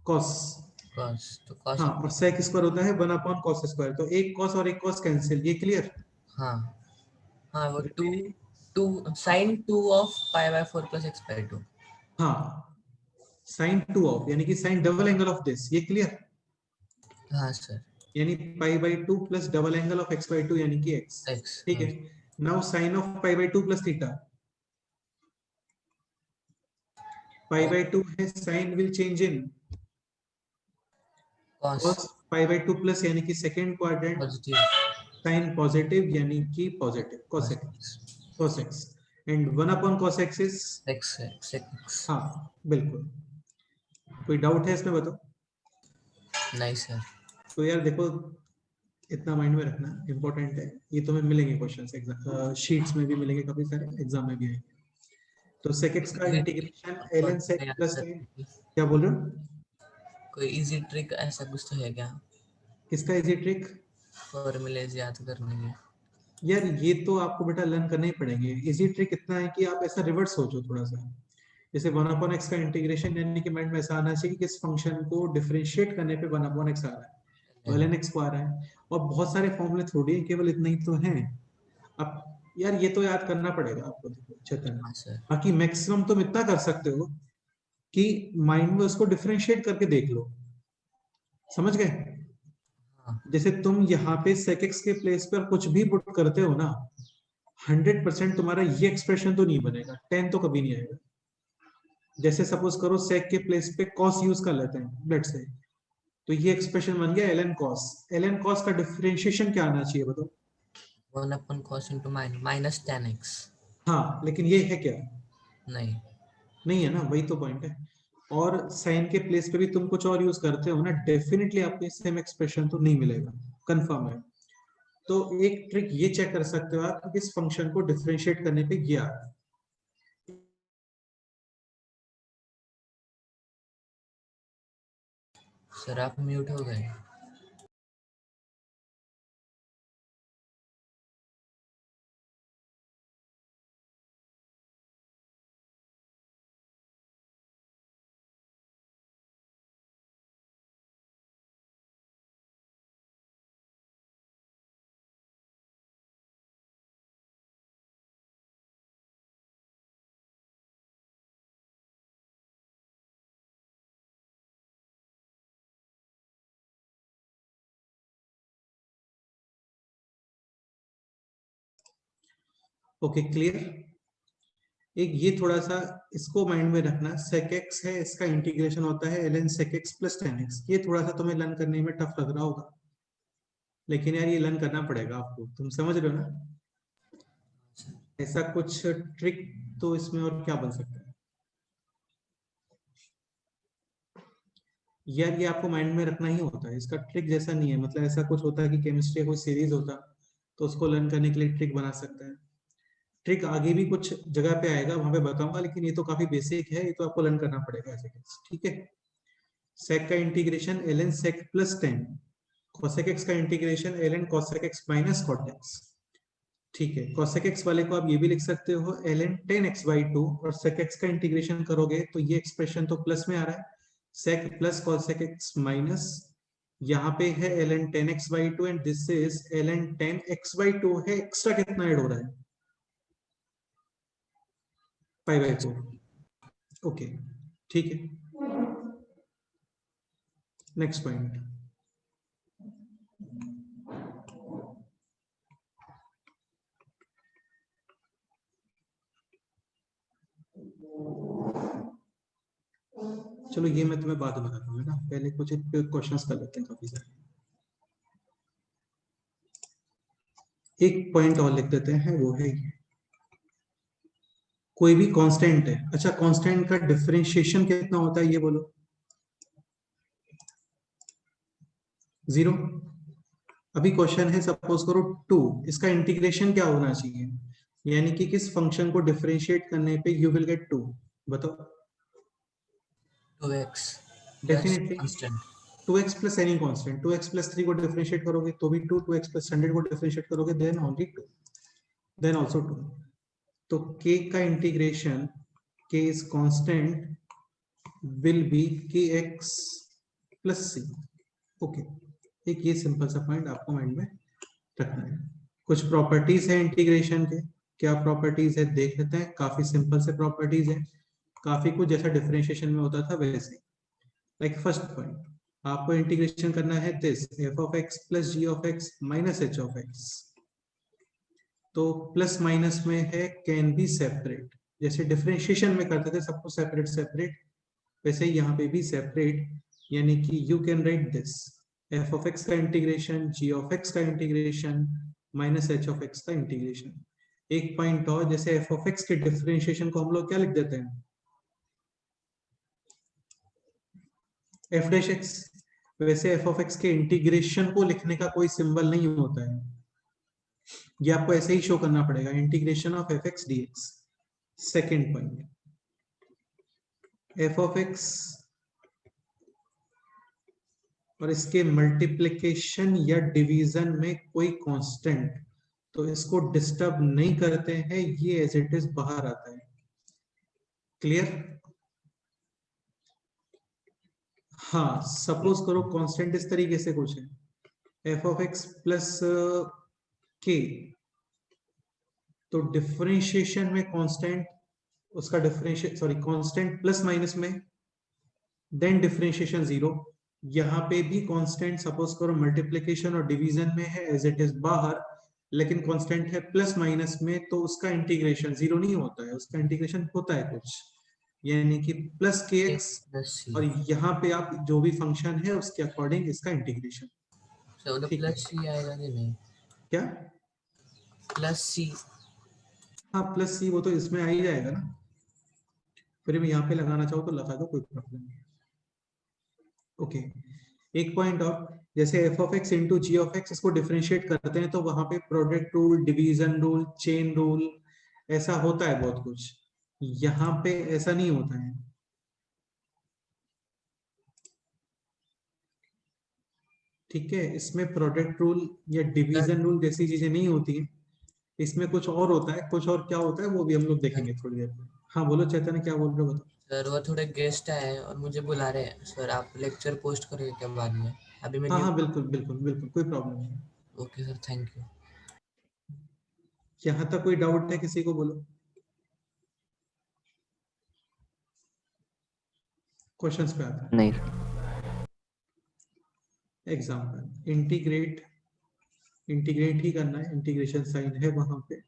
cos, cos, तो cos हाँ, और sec स्क्वायर होता है 1 अपॉन cos स्क्वायर, तो एक cos और एक cos कैंसिल, ये क्लियर। हाँ हाँ वो 2 sin 2 of pi/4 plus x/2। हाँ, साइन 2 ऑफ यानी कि sine double angle of this, ये क्लियर, हाँ सर, यानी pi by 2 plus double angle of x by 2 यानी कि x, x, ठीक है। Now sine of pi by 2 plus theta, pi by 2 है, sine will change in cos cos pi by 2 plus यानी कि second quadrant, positive sine positive यानी कि positive cos x and 1 upon cos x is, x, sec x। हाँ बिल्कुल। कोई doubt है इसमें बताओ? नहीं सर, तो यार देखो, इतना माइंड में रखना इंपॉर्टेंट है, ये तुम्हें मिलेंगे क्वेश्चंस एग्जाम शीट्स में भी मिलेंगे, काफी सारे एग्जाम में भी आएंगे। तो sec x का इंटीग्रेशन ln sec प्लस, क्या बोल रहे हो? कोई इजी ट्रिक ऐसा कुछ तो है क्या किसका इजी ट्रिक? फॉर्मूलेज याद करने के? यार ये तो आपको बेटा लर्न करने ही पड़ेंगे। इजी ट्रिक इतना है कि आप ऐसा रिवर्स सोचो थोड़ा सा, जैसे 1 अपॉन x का इंटीग्रेशन, यानी कि माइंड में ऐसा आना चाहिए कि इस फंक्शन को डिफरेंशिएट करने पे 1 अपॉन x आ रहा है, तो ln x को आ रहा है, और बहुत सारे फॉर्मूले थोड़ी हैं, केवल इतना ही तो हैं। अब यार ये तो याद करना पड़ेगा आपको, देखो चेतन। हाँ सर, बाकी मैक्सिमम तुम इतना कर सकते हो कि माइंड में उसको डिफरेंशिएट करके देख लो, समझ गए? हाँ जैसे तुम यहाँ पे sec x के प्लेस पर कुछ भी पुट करते हो ना, 100% तुम्हारा ये एक्सप्रेशन तो नहीं बनेगा, 10 तो कभी नहीं आएगा। जैसे सपोज करो sec के प्लेस पे cos यूज कर लेते हैं लेट्स से, तो ये एक्सप्रेशन बन गया ln cos। ln cos का डिफरेंशिएशन क्या आना चाहिए बताओ? 1/cos into minus tan x। हाँ, लेकिन ये है क्या? नहीं, नहीं है ना, वही तो पॉइंट है। और साइन के प्लेस पे भी तुम कुछ और यूज करते हो ना, डेफिनेटली आपको सेम एक्सप्रेशन तो नहीं मिलेगा, कंफर्म है। तो एक ट्रिक ये चेक कर सकते हो आप कि इस फंक्शन को डिफरेंशिएट करने पे ये आ रहा है। सर आप म्यूट हो गए। Okay clear. एक ये थोड़ा सा इसको माइंड में रखना, sec x है, इसका इंटीग्रेशन होता है ln sec x plus tan x। ये थोड़ा सा तुम्हें लर्न करने में टफ लग रहा होगा, लेकिन यार ये लर्न करना पड़ेगा आपको, तुम समझ रहे हो ना? ऐसा कुछ ट्रिक तो इसमें और क्या बन सकता है यार, ये आपको माइंड में रखना ही होता है, इसका ट्रिक जैसा नहीं है। मतलब ऐसा कुछ होता है कि केमिस्ट्री का कोई सीरीज होता तो उसको लर्न करने के लिए ट्रिक बना सकता है। ट्रिक आगे भी कुछ जगह पे आएगा, वहां पे बताऊंगा, लेकिन ये तो काफी बेसिक है, ये तो आपको लर्न करना पड़ेगा ऐसे केस, ठीक है। sec का integration ln sec plus 10, cosec x का integration ln cosec x minus cot x, ठीक है। cosec x वाले को आप ये भी लिख सकते हो ln 10x बाई 2, और sec x का इंटीग्रेशन करोगे तो ये एक्सप्रेशन तो प्लस में आ रहा है, sec plus cosec x minus, यहाँ पे है ln 10x by 2 and this is ln 10x by 2 है, एक्स्ट्रा कितना ऐड हो रहा है? पाई बाई 4, ओके ठीक है। नेक्स्ट पॉइंट, चलो ये मैं तुम्हें बाद में बताऊंगा ना, पहले कुछ क्वेश्चंस कर लेते हैं काफी सारे। एक पॉइंट और लिख देते हैं, वो है ये, कोई भी कांस्टेंट है, अच्छा कांस्टेंट का डिफरेंशिएशन कितना होता है ये बोलो? 0। अभी क्वेश्चन है, सपोज करो 2, इसका इंटीग्रेशन क्या होना चाहिए, यानी कि किस फंक्शन को डिफरेंशिएट करने पे यू विल गेट 2, बताओ। 2x plus definitely constant 2x plus any constant, 2x plus 3 को डिफरेंशिएट करोगे तो भी 2, 2x प्लस 100 को डिफरेंशिएट करोगे देन ओनली 2, देन आल्सो 2। तो k का integration, k is constant, will be kx plus c। Okay, एक ये सिंपल सा पॉइंट आपको माइंड में रखना है। कुछ प्रॉपर्टीज है इंटीग्रेशन के, क्या प्रॉपर्टीज है देख लेते हैं। काफी सिंपल से प्रॉपर्टीज है, काफी कुछ जैसा डिफरेंशिएशन में होता था वैसे। लाइक फर्स्ट पॉइंट, आपको इंटीग्रेशन करना है this f of x plus g of x minus h of x। तो प्लस माइनस में है कैन बी सेपरेट, जैसे डिफरेंशिएशन में करते थे सबको सेपरेट सेपरेट, वैसे यहाँ पे भी सेपरेट, यानी कि you can write this f of x का इंटीग्रेशन, g of x का integration minus h of x का इंटीग्रेशन। एक पॉइंट और, जैसे f of x के डिफरेंशिएशन को हम लोग क्या लिख देते हैं, f dash x, वैसे f of x के इंटीग्रेशन को लिखने का कोई सिंबल नहीं होता है, ये आपको ऐसे ही शो करना पड़ेगा, integration of f x dx। Second point, f of x और इसके मल्टीप्लिकेशन या डिवीजन में कोई कांस्टेंट, तो इसको डिस्टर्ब नहीं करते हैं, ये एज इट इज बाहर आता है। क्लियर? हाँ, सपोज करो कांस्टेंट इस तरीके से कुछ है, f of x plus k, तो डिफरेंशिएशन में कांस्टेंट, उसका differentiate sorry constant plus minus में, देन डिफरेंशिएशन 0। यहाँ पे भी कांस्टेंट सपोज करो मल्टीप्लिकेशन और डिवीजन में है एज इट इज बाहर, लेकिन कांस्टेंट है प्लस माइनस में, तो उसका इंटीग्रेशन 0 नहीं होता है, उसका इंटीग्रेशन होता है कुछ, यानी कि plus kx, x plus c। और यहाँ पे आप जो भी फंक्शन है उसके अकॉर्डिंग इसका इंटीग्रेशन। so the ठीक है, plus c आएगा कि नहीं? क्या? plus c हाँ प्लस सी, वो तो इसमें आ ही जाएगा ना, फिर भी यहाँ पे लगाना चाहो तो लगा दो, कोई प्रॉब्लम नहीं। ओके, एक पॉइंट और, जैसे f of x into g of x, इसको डिफरेंशिएट करते हैं तो वहां पे product rule, division rule, chain rule, ऐसा होता है बहुत कुछ, यहाँ पे ऐसा नहीं होता है। ठीक है, इसमें प्रोडक्ट रूल या डिवीजन रूल जैसी चीजें नहीं होती है, इसमें कुछ और होता है, कुछ और क्या होता है वो भी हम लोग देखेंगे थोड़ी देर में। हाँ बोलो चैतन्य, क्या बोल रहे हो बताओ। सर वो थोड़े गेस्ट आए हैं और मुझे बुला रहे हैं सर, आप लेक्चर पोस्ट करेंगे क्या बाद में? अभी मैं हाँ न्यू। हाँ बिल्कुल बिल्कुल बिल्कुल, कोई प्रॉब्लम नहीं। Okay sir, thank you. यहाँ तक कोई डाउट है किसी को, बोलो। क्वेश्चंस पे आता है। नहीं। एग्जाम्पल, इंटीग्रेट, इंटीग्रेट ही करना है, इंटीग्रेशन साइन है वहां पे,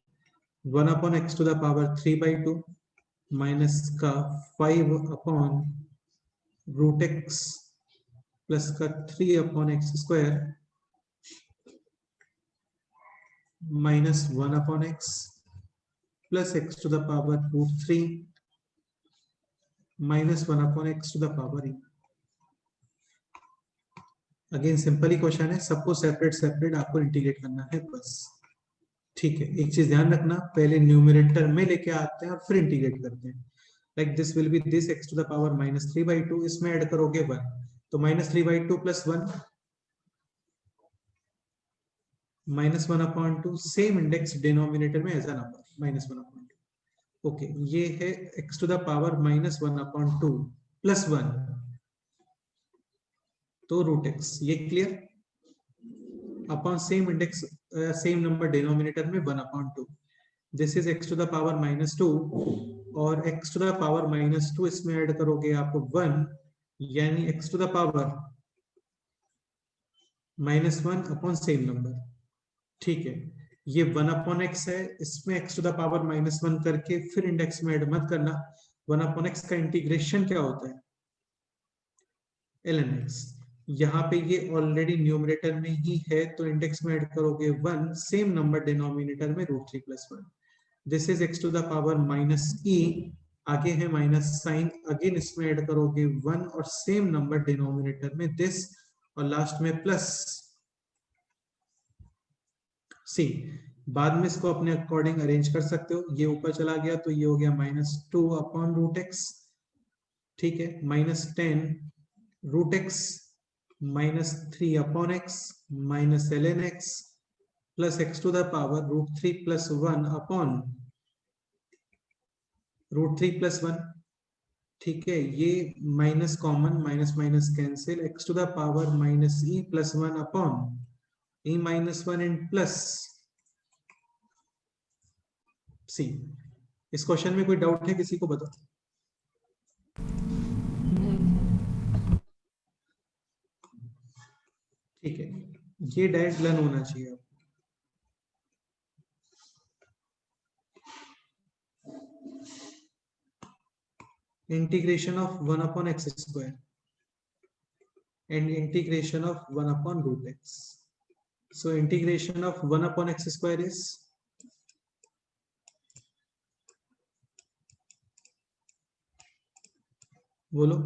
1 upon x to the power 3/2 minus का 5 अपॉन रूट एक्स प्लस का 3 upon x square minus 1 upon x plus x to the power root 3 minus 1 upon x to the power e। Again simple ही question है, सबको separate separate आपको integrate करना है बस। ठीक है, एक चीज ध्यान रखना, पहले न्यूमरेटर में लेके आते हैं और फिर इंटीग्रेट करते हैं। Like this will be this x to the power minus 3/2, इसमें ऐड करोगे 1, तो minus 3/2 plus 1 minus 1/2, same index denominator में as a number minus 1/2। Okay, ये है x to the power minus 1/2 plus 1, तो रूट एक्स, ये clear, upon same index same number denominator में 1/2, this is x to the power -2, और x to the power -2 इसमें add करोगे आप 1, यानी x to the power -1 upon same number. ठीक है, ये 1 अपॉन x है, इसमें x टू द पावर -1 करके फिर इंडेक्स में ऐड मत करना। 1 अपॉन x का इंटीग्रेशन क्या होता है, ln x। यहाँ पे ये ऑलरेडी न्यूमरेटर में ही है, तो इंडेक्स में ऐड करोगे 1, सेम नंबर डिनोमिनेटर में √3 + 1, this is x to the power -e, आगे है माइनस साइन, अगेन इसमें ऐड करोगे 1 और सेम नंबर डिनोमिनेटर में दिस, और लास्ट में प्लस सी। बाद में इसको अपने अकॉर्डिंग अरेंज कर सकते हो, ये ऊपर चला गया तो ये हो गया -2 अपॉन रूट एक्स, ठीक है, -10 root x -3 upon x minus ln x plus x to the power √3 plus 1 upon √3 plus 1, ठीक है, ये minus common, minus minus cancel, x to the power -e plus 1 upon e -1 and plus c. इस question में कोई doubt है किसी को, बताओ। ठीक है, ये डायरेक्ट लर्न होना चाहिए आपको। Integration of 1 upon x square and integration of 1 upon root x. So integration of 1 upon x square is बोलो,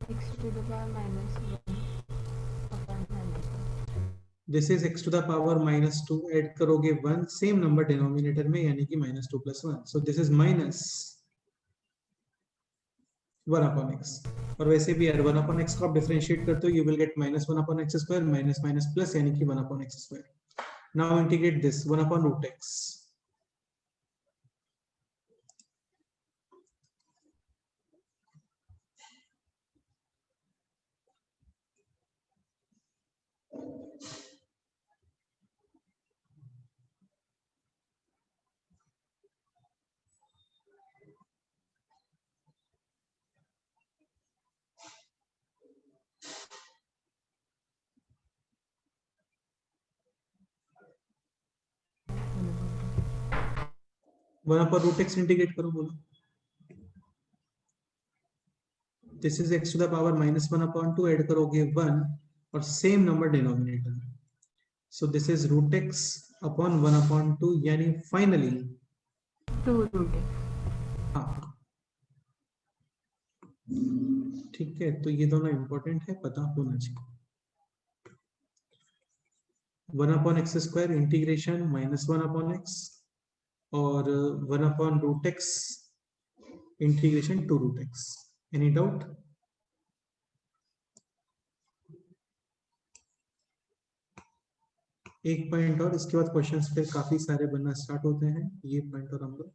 x to the power minus 1 upon minus 1. This is x to the power -2, add करोगे 1 same number denominator में, यानी कि -2 plus 1, so this is -1 upon x। और वैसे भी यार 1 upon x को आप डिफरेंशिएट करते हो, you will get -1 upon x square minus minus plus, यानी कि 1 upon x square. Now integrate this 1 upon root x। One upon root x integrate करो, बोलो। This is x to the power -1 upon 2, add करोगे 1 और same number denominator में, so this is root x upon 1 upon 2, यानी finally 2 root x. हाँ, ठीक है, तो ये दोनों इंपॉर्टेंट है, पता होना चाहिए। 1 upon x square integration -1 upon x और 1 upon root x integration 2 root x. Any doubt? एक पॉइंट और, इसके बाद क्वेश्चंस फिर काफी सारे बनना स्टार्ट होते हैं। ये पॉइंट और हम लोग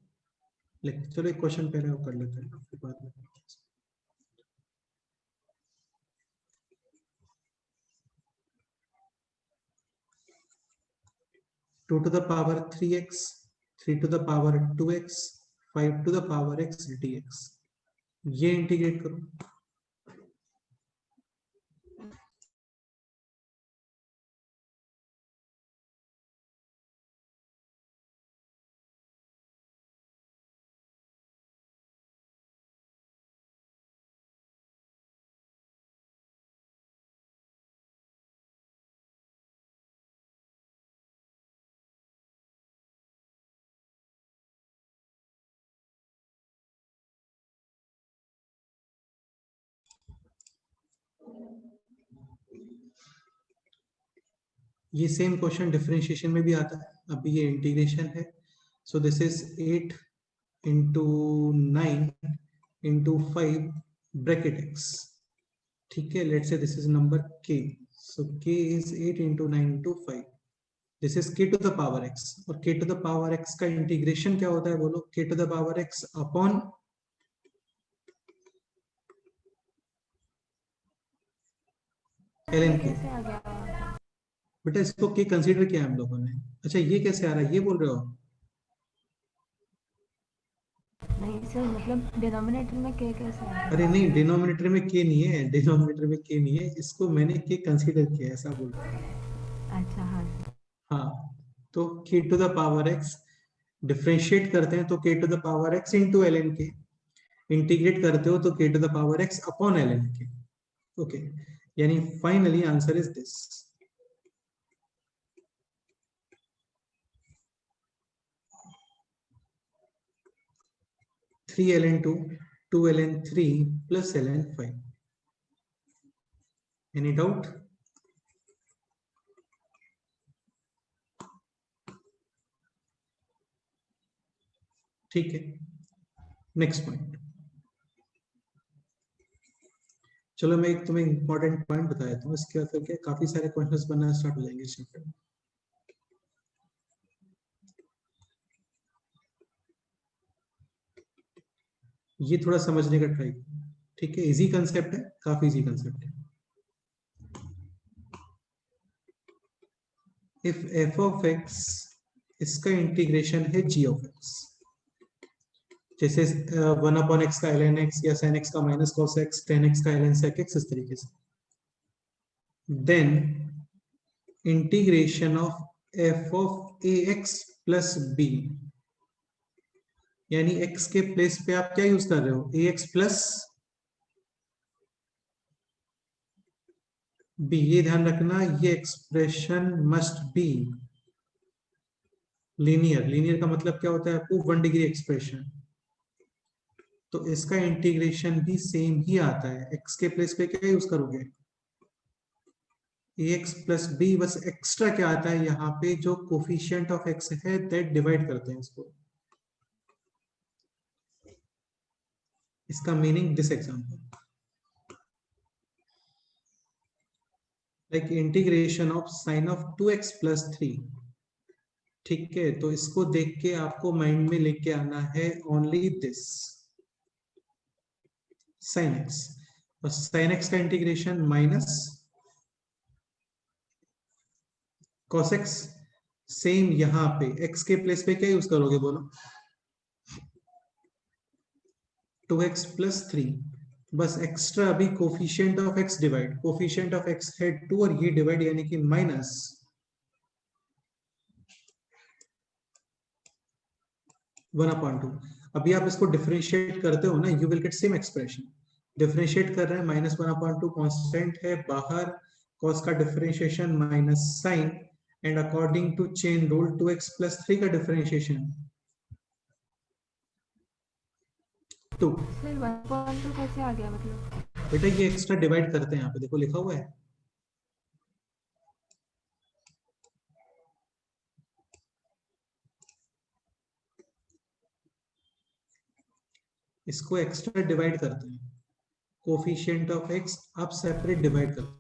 लेकिन चलो एक क्वेश्चन पहले वो कर लेते हैं, फिर बाद में। 2 to the power 3x, 3 to the power 2x, 5 to the power x dx, ये इंटीग्रेट करो। ये सेम क्वेश्चन डिफरेंशिएशन में भी आता है, अभी ये इंटीग्रेशन है, सो this is 8 into 9 into 5 bracket x, ठीक है, let's say this is number k, so k is 8 into 9 into 5, this is k to the power x, और k to the power x का इंटीग्रेशन क्या होता है, बोलो। k to the power x upon ln k। कैसे आ गया? बेटा इसको k कंसीडर किया हम लोगों ने। अच्छा ये कैसे आ रहा है, ये बोल रहे हो? नहीं सर, मतलब डिनोमिनेटर में k कैसे आ अरे गया? नहीं, डिनोमिनेटर में k नहीं है, डिनोमिनेटर में k नहीं है, इसको मैंने k कंसीडर किया, ऐसा बोल रहा हूँ। अच्छा हाँ सर. हाँ, तो k to the power x differentiate करते हैं तो k to the power x into ln k, integrate करते हो तो k to the power x upon ln k। Okay, यानी finally answer is this. Three ln 2 2ln3 plus ln5. Any doubt? ठीक है, next point. चलो मैं एक तुम्हें इंपॉर्टेंट पॉइंट बता देता हूँ, इसके बाद फिर क्या काफी सारे क्वेश्चंस बनना स्टार्ट हो जाएंगे इस चैप्टर में। ये थोड़ा समझने का ट्राई, ठीक है, इजी कंसेप्ट है, काफी इजी कंसेप्ट है। इफ f of x, इसका इंटीग्रेशन है g of x, जैसे 1/x का ln x या sin x का minus cos x, tan x का ln sec x, इस तरीके से। Then integration of f of ax plus b, यानी x के प्लेस पे आप क्या यूज कर रहे हो, ax प्लस b। ये ध्यान रखना, ये expression must be linear. Linear का मतलब क्या होता है आपको, 1 डिग्री एक्सप्रेशन। तो इसका इंटीग्रेशन भी सेम ही आता है, x के प्लेस पे क्या यूज करोगे, ax प्लस b। बस एक्स्ट्रा क्या आता है यहाँ पे, जो कोफिशिएंट ऑफ x है दैट डिवाइड करते हैं इसको। इसका meaning this example, like integration of sine of 2x plus 3, ठीक है। तो इसको देख के आपको माइंड में लेके आना है ओनली दिस sin x, और sin x का integration minus cos x। Same यहां पे x के प्लेस पे क्या यूज करोगे बोलो, 2x प्लस 3। बस एक्स्ट्रा अभी coefficient of x divide, coefficient of x है 2 और ये डिवाइड यानी कि माइनस 1/2। अभी आप इसको डिफरेंशिएट करते हो ना, you will get same expression. Differentiate कर रहे हैं, माइनस 1/2 कांस्टेंट है बाहर, cos का differentiation minus sine, and according to chain rule 2x plus 3 का डिफरेंशिएशन 2। सर 1/2 कैसे आ गया मतलब? बेटा ये एक्स्ट्रा डिवाइड करते हैं, यहाँ पे देखो लिखा हुआ है, इसको एक्स्ट्रा डिवाइड करते हैं। कोफिशिएंट ऑफ x आप सेपरेट डिवाइड करते हैं।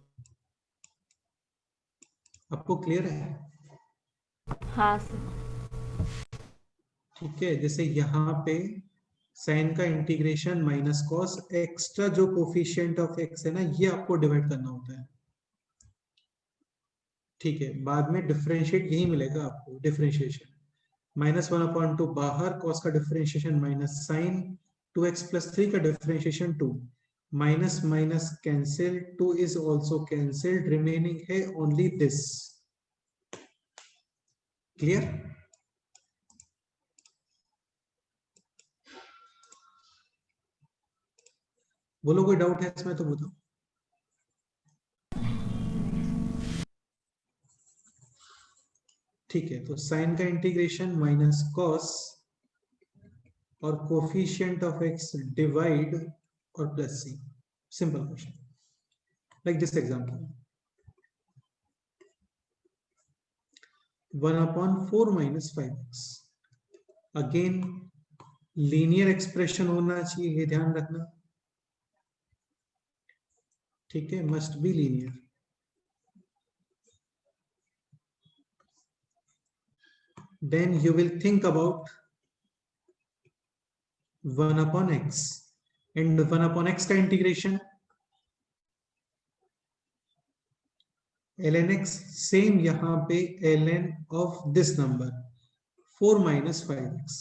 आपको क्लियर है? हाँ सर। ठीक है, जैसे यहाँ पे साइन का इंटीग्रेशन माइनस कॉस, एक्स्ट्रा जो कोफिशिएंट ऑफ x है ना, ये आपको डिवाइड करना होता है, ठीक है। बाद में डिफरेंशिएट यही मिलेगा आपको, डिफरेंशिएशन -1/2 बाहर, cos का differentiation minus sign, 2x plus 3 का differentiation 2, minus minus cancel, 2 is also cancelled, remaining है ओनली दिस। क्लियर? बोलो कोई डाउट है इसमें तो बताओ। ठीक है, तो साइन का इंटीग्रेशन माइनस कॉस और कोफिशिएंट ऑफ x डिवाइड और plus c। Simple question like this example, 1/4 minus 5x। Again linear expression होना चाहिए, ये ध्यान रखना, ठीक है, must be linear. Then you will think about 1/x, and 1/x का इंटीग्रेशन ln x, सेम यहां पे ln of this number 4 minus 5x।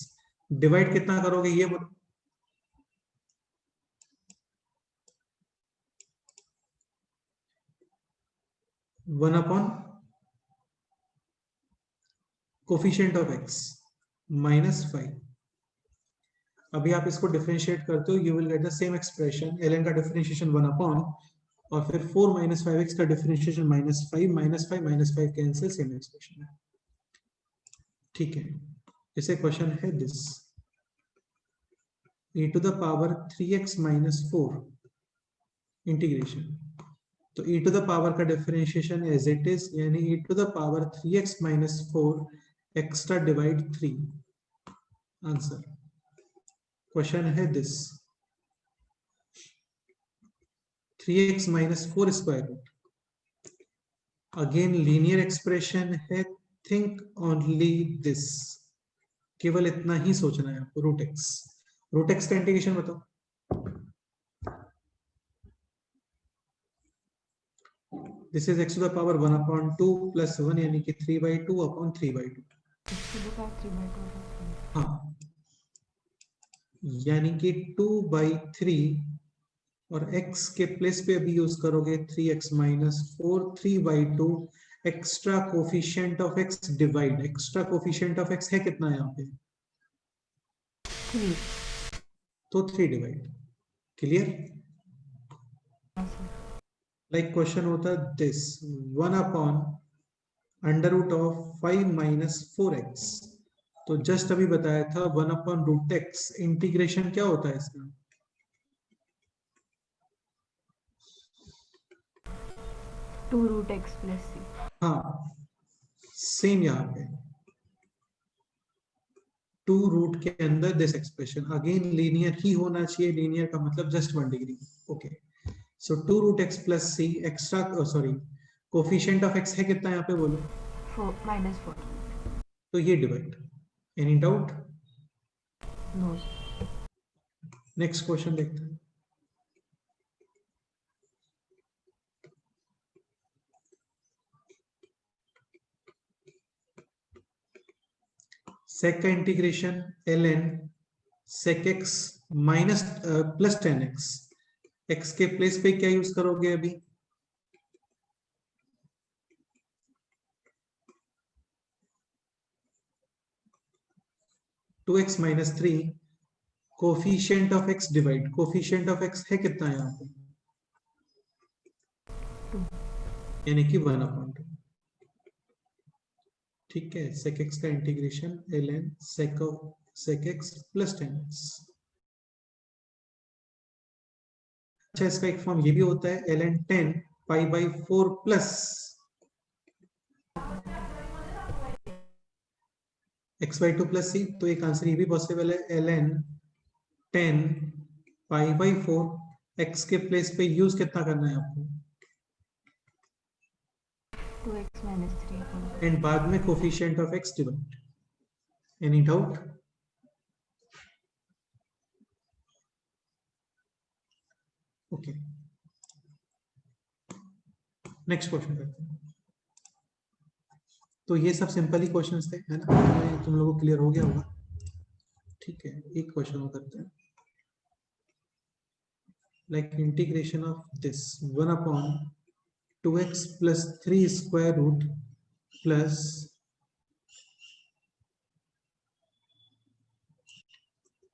Divide कितना करोगे ये बोलो, one upon coefficient of x minus 5। अभी आप इसको डिफरेंशिएट करते हो, you will get the same expression, ln का डिफरेंशिएशन 1 अपॉन, और फिर 4 माइनस 5x का डिफरेंशिएशन -5, -5 कैंसिल, सेम एक्सप्रेशन है, ठीक है। जैसे क्वेश्चन है this, e to the power 3x minus 4 integration. तो e to the power का डिफरेंशिएशन एज इट इज, यानी e to the power 3x minus 4 extra divide 3। Answer question है this 3x minus 4 square root. Again linear expression है, think only this, केवल इतना ही सोचना है आपको। रूट एक्स का इंटीग्रेशन बताओ। This is x to the power 1/2 plus 1 यानी कि 3/2 upon 3/2। x to the power 3/2 हाँ, यानी कि 2/3 और x के प्लेस पे अभी यूज करोगे 3x minus 4 3/2 extra coefficient of x divide. Extra coefficient of x है कितना यहाँ पे? 3। तो 3 डिवाइड। क्लियर? लाइक क्वेश्चन होता दिस 1/√5 minus 4x। तो जस्ट अभी बताया था 1/√x। इंटीग्रेशन क्या होता है इसका? 2√x plus c। हाँ, सेम यहाँ पे 2 रूट के अंदर दिस एक्सप्रेशन। अगेन लीनियर ही होना चाहिए, लीनियर का मतलब just 1 degree. Okay, so 2√x plus c extra sorry coefficient of x है कितना यहाँ पे बोलो? 4 minus 4। तो ये divide. Any doubt? No। Next question देखते हैं। sec का integration ln sec x minus plus 10x। x के प्लेस पे क्या यूज करोगे अभी? Two x minus 3 coefficient of x divide. Coefficient of x है कितना यहाँ पे? 2। यानी कि 1/2। ठीक है, sec x का integration ln sec x plus 10x। अच्छा, इसका एक फॉर्म ये भी होता है ln 10 π/4 plus x/2 plus c। तो एक आंसर ये भी पॉसिबल है ln 10 π/4। x के प्लेस पे यूज कितना करना है आपको? 2x minus 3। एंड बाद में coefficient of x divide. Any doubt? Okay, next question करते हैं। तो ये सब सिंपल ही क्वेश्चंस थे, है ना? तुम लोगों को क्लियर हो गया होगा। ठीक है, एक क्वेश्चन और करते हैं। Like integration of this 1/2x plus 3 square root plus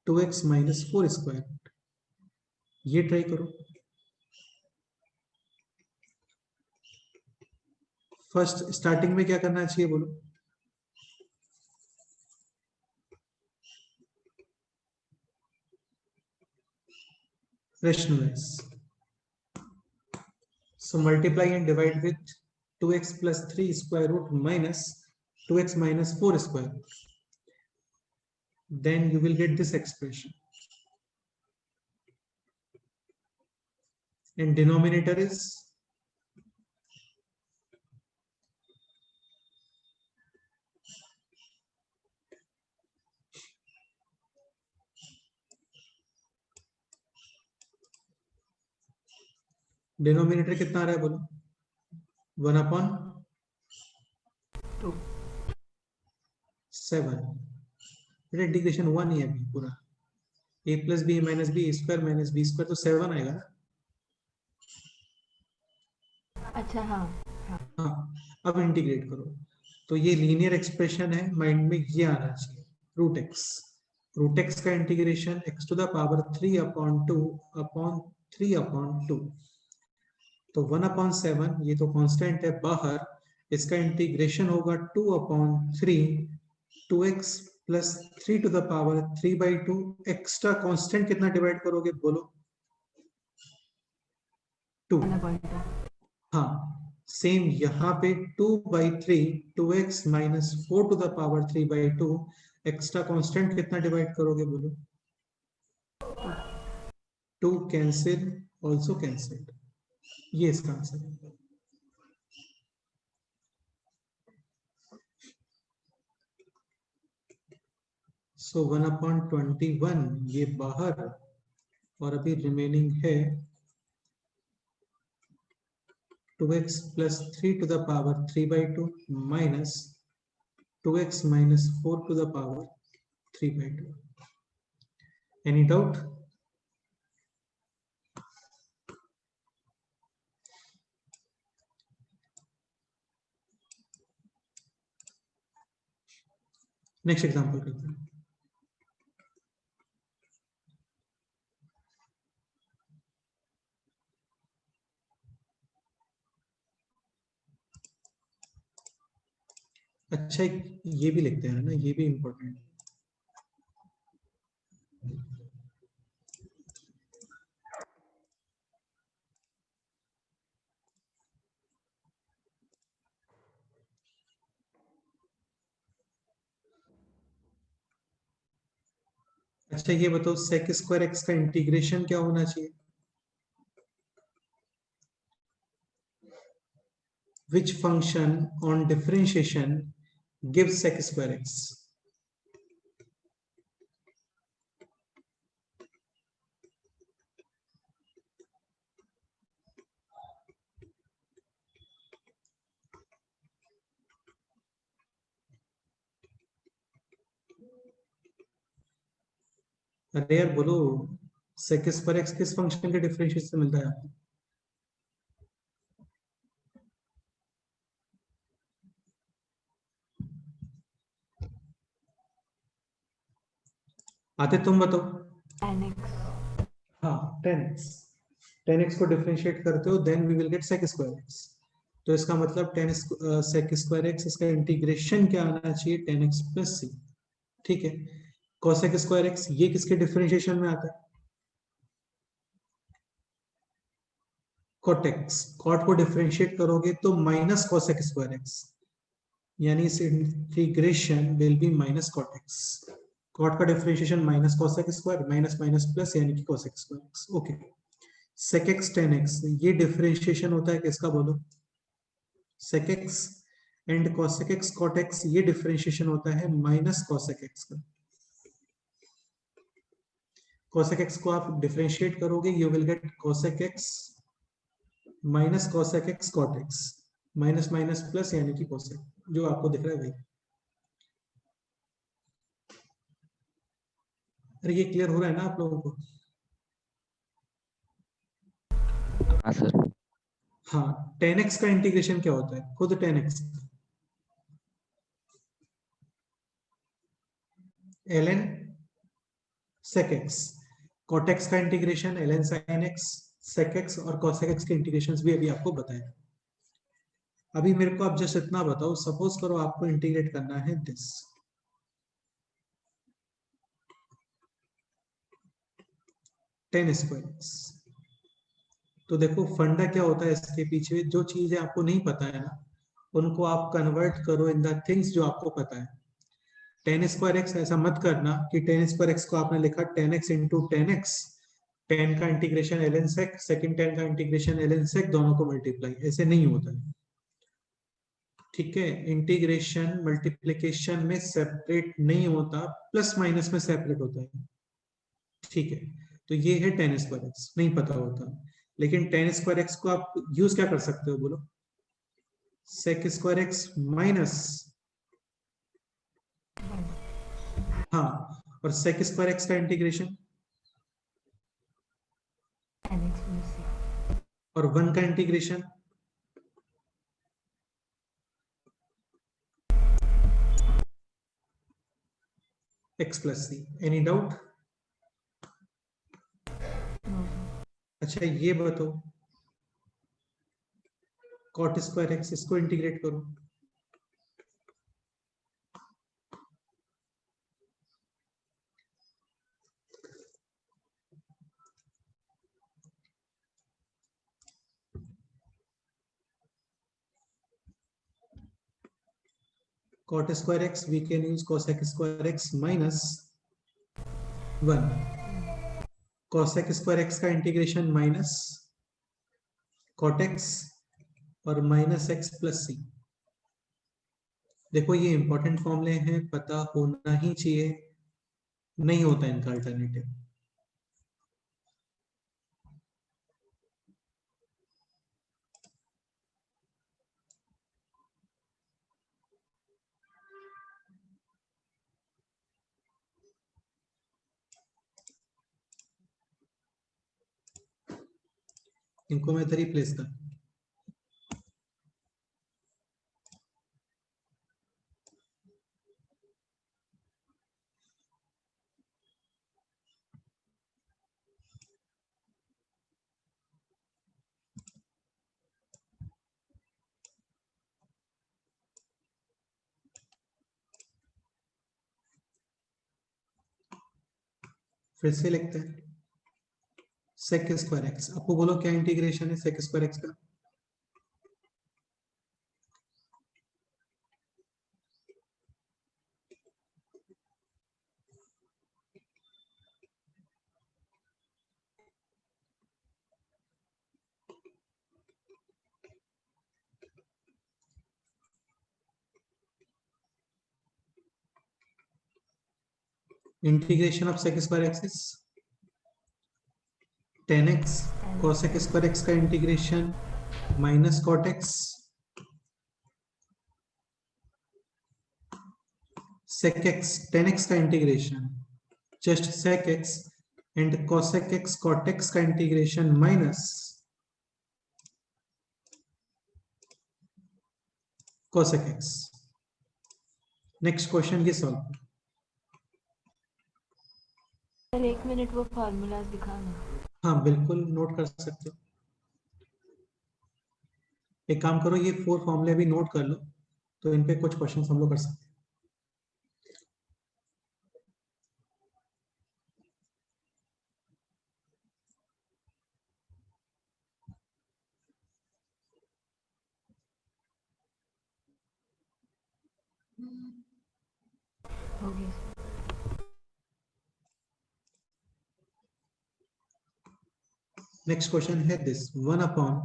2x minus 4 square root। ये ट्राई करो। फर्स्ट स्टार्टिंग में क्या करना चाहिए बोलो? Rationalize. So multiply and divide with 2x plus 3 square root minus 2x minus 4 square root. Then you will get this expression. And denominator is denominator कितना आ रहा है बोलो? 1/2 7। इंटीग्रेशन 1 ही है अभी पूरा। a plus b minus b square minus b square, तो 7 आएगा ना? अच्छा, हाँ। हाँ, अब इंटीग्रेट करो तो ये लीनियर एक्सप्रेशन है, माइंड में ये आना चाहिए। रूट एक्स का integration x to the power 3/2 upon 3/2। तो 1/7 ये तो कांस्टेंट है बाहर, इसका इंटीग्रेशन होगा 2/3 2x plus 3 to the power 3/2 extra constant कितना डिवाइड करोगे बोलो? 2। 1/2. हाँ, सेम यहाँ पे 2/3 2x minus 4 to the power 3/2 extra constant कितना डिवाइड करोगे बोलो? 2 कैंसिल, ऑल्सो कैंसिल। ये इसका आंसर है। सो 1/21 ये बाहर, और अभी रिमेनिंग है 2x plus 3 to the power 3/2 minus 2x minus 4 to the power 3/2। Any doubt? Next example करते हैं। अच्छा, ये भी लिखते हैं ना, ये भी इंपॉर्टेंट। अच्छा, ये बताओ sec स्क्वायर x का इंटीग्रेशन क्या होना चाहिए? Which function on differentiation gives sec square x? अरे यार बोलो, sec स्क्वायर x किस फंक्शन के डिफरेंशिएशन से मिलता है आपको? आते तुम बताओ। 10x. हाँ, 10x को डिफरेंशिएट करते हो, then we will get sec square x। तो इसका मतलब 10 sec स्क्वायर x, इसका इंटीग्रेशन क्या आना चाहिए? 10x plus c। ठीक है, cosec स्क्वायर x ये किसके डिफरेंशिएशन में आता है? cot x। cot को डिफरेंशिएट करोगे तो माइनस cosec स्क्वायर x, यानी इस integration will be minus cot x। cot का differentiation minus cosec square, minus minus plus यानी कि cosec square x। Okay, sec x tan x ये डिफरेंशिएशन होता है किसका बोलो? sec x and cosec x cot x ये डिफरेंशिएशन होता है माइनस cosec x का। cosec x को आप डिफरेंशिएट करोगे, you will gate cosec x minus cosec x cot x, minus minus plus यानी कि cosec, जो आपको दिख रहा है भाई। अरे ये क्लियर हो रहा है ना आप लोगों को? हाँ सर। हाँ, tan x का इंटीग्रेशन क्या होता है? खुद tan x ln sec x, cot x का integration ln sin x, sec x और cosec x के इंटीग्रेशंस भी अभी आपको बताया। अभी मेरे को आप जस्ट इतना बताओ, सपोज करो आपको इंटीग्रेट करना है दिस, tan स्क्वायर x। तो देखो फंडा क्या होता है इसके पीछे, जो चीजें आपको नहीं पता है ना, उनको आप कन्वर्ट करो इन द थिंग्स जो आपको पता है। tan स्क्वायर x ऐसा मत करना कि tan स्क्वायर x को आपने लिखा tan x into tan x, tan का integration ln sec, second tan का इंटीग्रेशन ln sec, दोनों को मल्टीप्लाई, ऐसे नहीं होता है। ठीक है, इंटीग्रेशन मल्टीप्लिकेशन में सेपरेट नहीं होता, प्लस माइनस में सेपरेट होता है। ठीक है, तो ये है tan स्क्वायर x, नहीं पता होता, लेकिन tan स्क्वायर x को आप यूज क्या कर सकते हो बोलो? sec स्क्वायर x माइनस, हाँ, और sec स्क्वायर x का इंटीग्रेशन, 10x plus c. और 1 का integration, x plus c. Any doubt? No. अच्छा ये बताओ, cot स्क्वायर x इसको इंटीग्रेट करो, cot square x, we can use cosec square x minus 1. cosec square x का integration minus cot x और minus x plus सी. देखो ये important फॉर्मूले हैं, पता होना ही चाहिए, नहीं होता इनका अल्टरनेटिव. इनको मैं इधर ही प्लेस कर. फिर से लिखते हैं sec स्क्वायर एक्स. आपको बोलो क्या इंटीग्रेशन है sec स्क्वायर एक्स का? Integration of sec square x is 10x cosec square x का integration minus cot x sec x 10x का integration just sec x and cosec x cot x का integration minus cosec x. Next question ये solve. Sir 1 minute वो formulas दिखाना. हाँ बिल्कुल note कर सकते हो. एक काम करो, ये 4 फॉर्मूले भी नोट कर लो, तो इन पे कुछ क्वेश्चन हम लोग कर सकते हैं. हो गया. नेक्स्ट क्वेश्चन है this 1 upon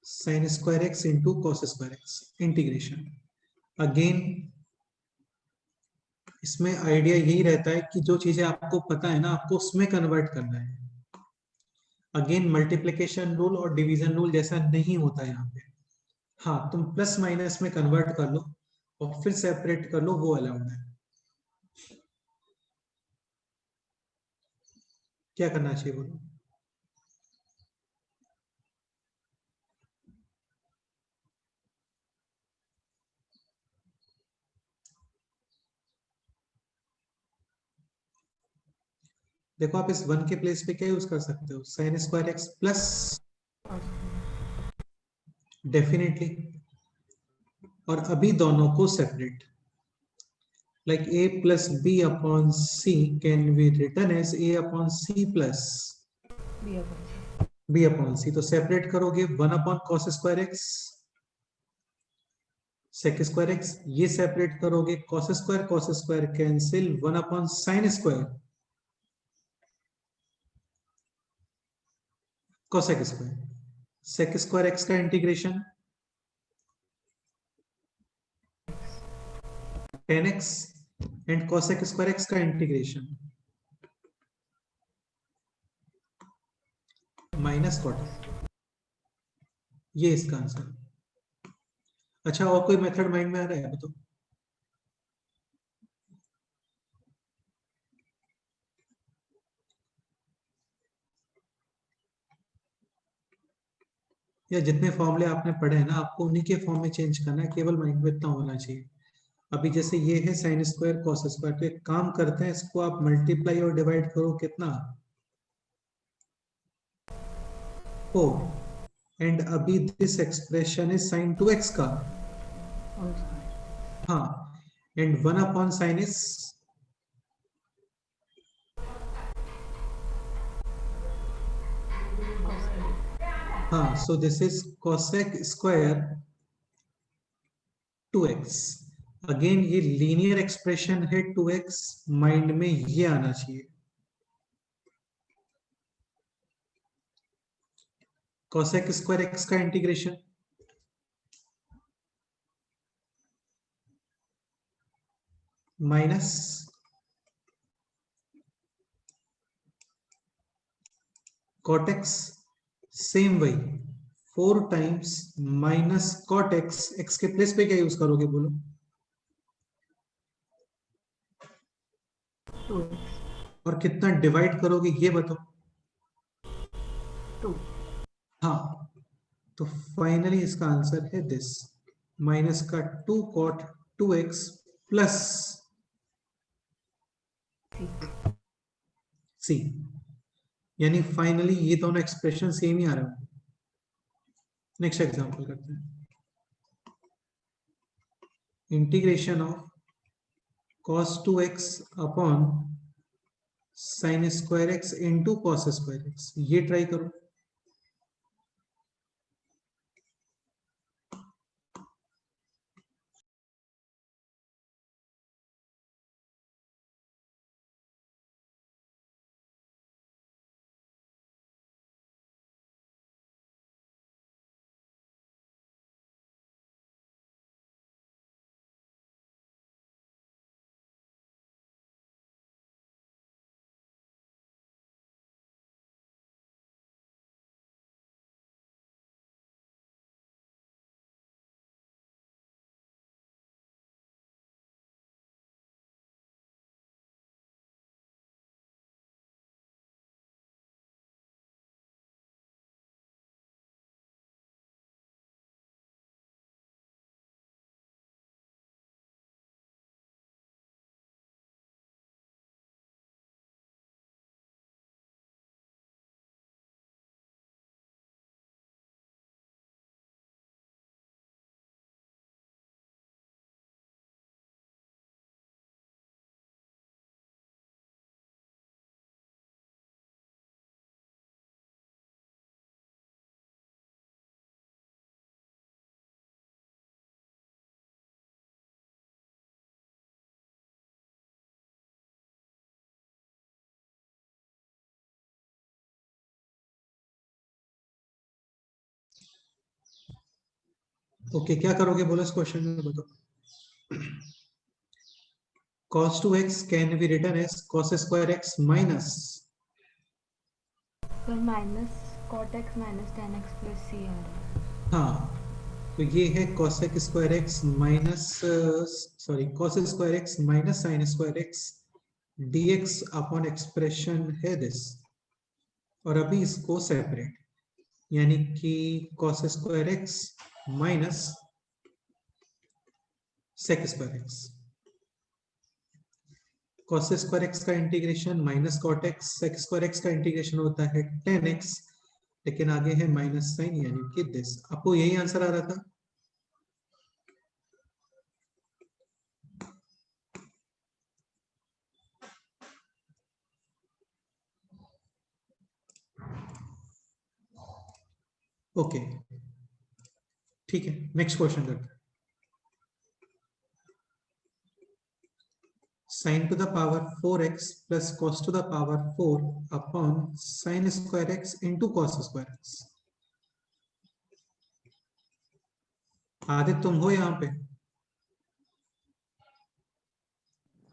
sin square x into cos square x integration. Again इसमें आइडिया यही रहता है कि जो चीजें आपको पता है ना, आपको उसमें कन्वर्ट करना है. अगेन मल्टीप्लिकेशन रूल और डिवीजन रूल जैसा नहीं होता यहाँ पे. हाँ तुम प्लस माइनस में कन्वर्ट कर लो और फिर सेपरेट कर लो, वो अलाउड है. क्या करना चाहिए बोलो? देखो आप इस 1 के प्लेस पे क्या यूज कर सकते हो, sin square x plus definitely, और अभी दोनों को separate, like a plus b upon c can be written as a upon c plus b upon c. तो सेपरेट करोगे 1 upon cos square x sec square x, ये separate करोगे cos square cancel 1 upon sin square cosec square. sec square x का integration 10x and cosec square x का integration minus cot. ये इसका answer. अच्छा और कोई मेथड माइंड में आ रहा है बताओ? या जितने फॉर्मूले आपने पढ़े हैं ना, आपको उन्हीं के फॉर्म में चेंज करना है, केवल माइंड में इतना होना चाहिए. अभी जैसे ये है sin स्क्वायर cos स्क्वायर, तो एक काम करते हैं, इसको आप मल्टीप्लाई और डिवाइड करो कितना 4, एंड अभी this expression is sin 2x का. हाँ एंड 1 अपॉन sin इज हाँ, so this is cosec square 2x। Again ये लीनियर एक्सप्रेशन है 2x, माइंड में ये आना चाहिए। cosec स्क्वायर x का integration minus cot x, same वही 4 times minus cot x। x के प्लेस पे क्या यूज करोगे बोलो? 2x और कितना डिवाइड करोगे ये बताओ? 2 हाँ, तो फाइनली इसका आंसर है दिस, माइनस का 2 cot 2x प्लस c। यानी फाइनली ये दोनों एक्सप्रेशन सेम ही आ रहा है। नेक्स्ट एग्जांपल करते हैं। Integration of cos 2x upon sin square x into cos square x, ये ट्राई करो। ओके, क्या करोगे बोलो इस क्वेश्चन में बताओ। cos 2x can be written as cos square x minus, sir minus cot x minus tan x plus c आ रहा है। हाँ तो ये है cosec square x minus, sorry cos square x minus sin square x dx upon expression है this. और अभी इसको सेपरेट, यानी कि cos square x minus sec square x। cos square x का integration minus cot x, sec square x का integration होता है tan x, लेकिन आगे है माइनस साइन, यानी कि दिस। आपको यही आंसर आ रहा था? ओके ठीक है, नेक्स्ट क्वेश्चन करते हैं। sin to the power 4x plus cos to the power 4 upon sin square x into cos square x। Aditya तुम हो यहाँ पे?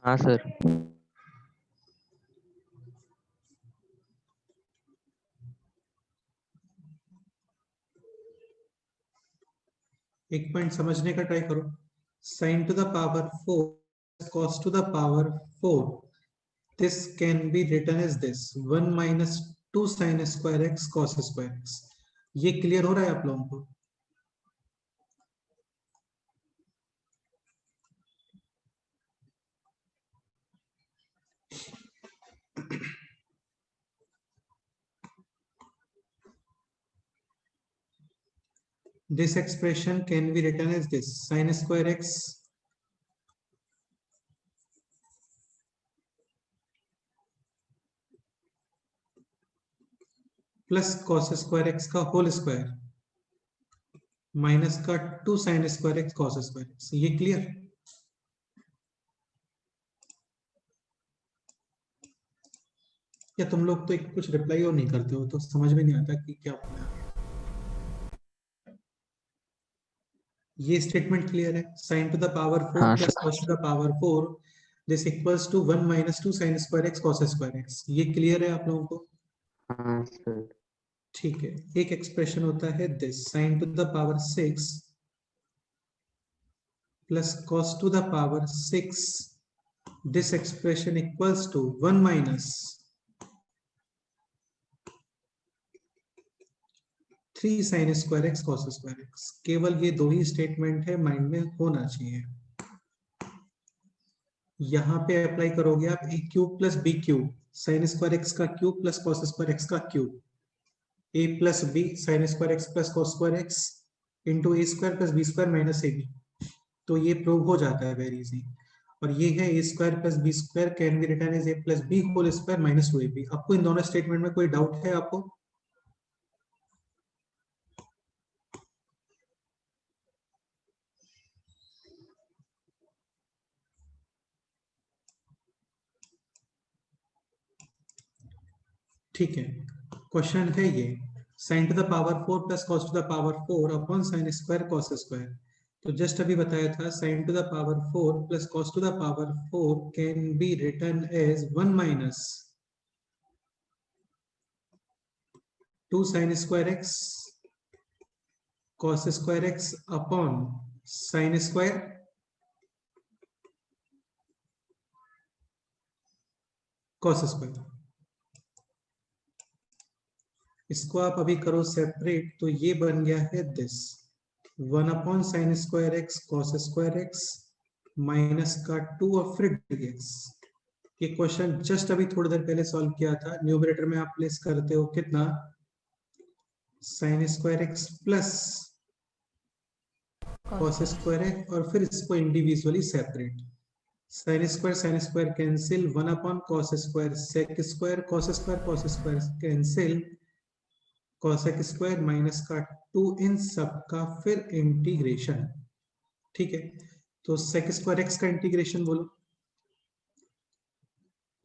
हाँ सर। एक पॉइंट समझने का ट्राई करो। sin to the power 4 cos to the power 4, this can be written as this 1 minus 2 sin square x cos square x। ये क्लियर हो रहा है आप लोगों को? This expression can be written as this sin square x plus cos square x का whole square minus का 2 sine square x cos square x. ये क्लियर? या तुम लोग तो एक कुछ रिप्लाई और नहीं करते हो, तो समझ में नहीं आता कि क्या बोला। ये स्टेटमेंट क्लियर है? साइन टू द पावर 4 हाँ plus sir. Cos to the power 4 this equals to 1 minus 2 sine square x cos square x. ये क्लियर है आप लोगों को? हाँ सर। ठीक है। एक एक्सप्रेशन होता है this sign to the power 6 plus cos to the power 6, this expression equals to 1 minus 3 sin square x cos square x। केवल ये दो ही स्टेटमेंट है, माइंड में होना चाहिए। यहां पे अप्लाई करोगे आप a cube plus b cube, sine square x का cube plus cos square x का cube, a plus b sine square x plus cos square x into a square plus b square minus a b. तो ये prove हो जाता है very easy. और ये है a square plus b square can be written as a plus b whole square minus 2ab। आपको इन दोनों स्टेटमेंट में कोई डाउट है आपको? ठीक है। क्वेश्चन है ये sine to the power 4 plus cos to the power 4 upon sine square cos square. तो जस्ट अभी बताया था sine to the power 4 plus cos to the power 4 can be written as 1 minus 2 sin square x cos square x upon sin square cos square। इसको आप अभी करो separate, तो ये बन गया है this 1 upon sine square x cos square x minus का 2 और फिर dx। ये क्वेश्चन जस्ट अभी थोड़ी देर पहले सॉल्व किया था। न्यूमरेटर में आप प्लेस करते हो कितना, sine square x plus cos square x, और फिर इसको individually separate. Sine square cancel, 1 upon cos square sec square cos square cancel, cosec square minus का 2 इन सब का फिर इंटीग्रेशन। ठीक है, तो सेक स्क्वायर एक्स का इंटीग्रेशन बोलो,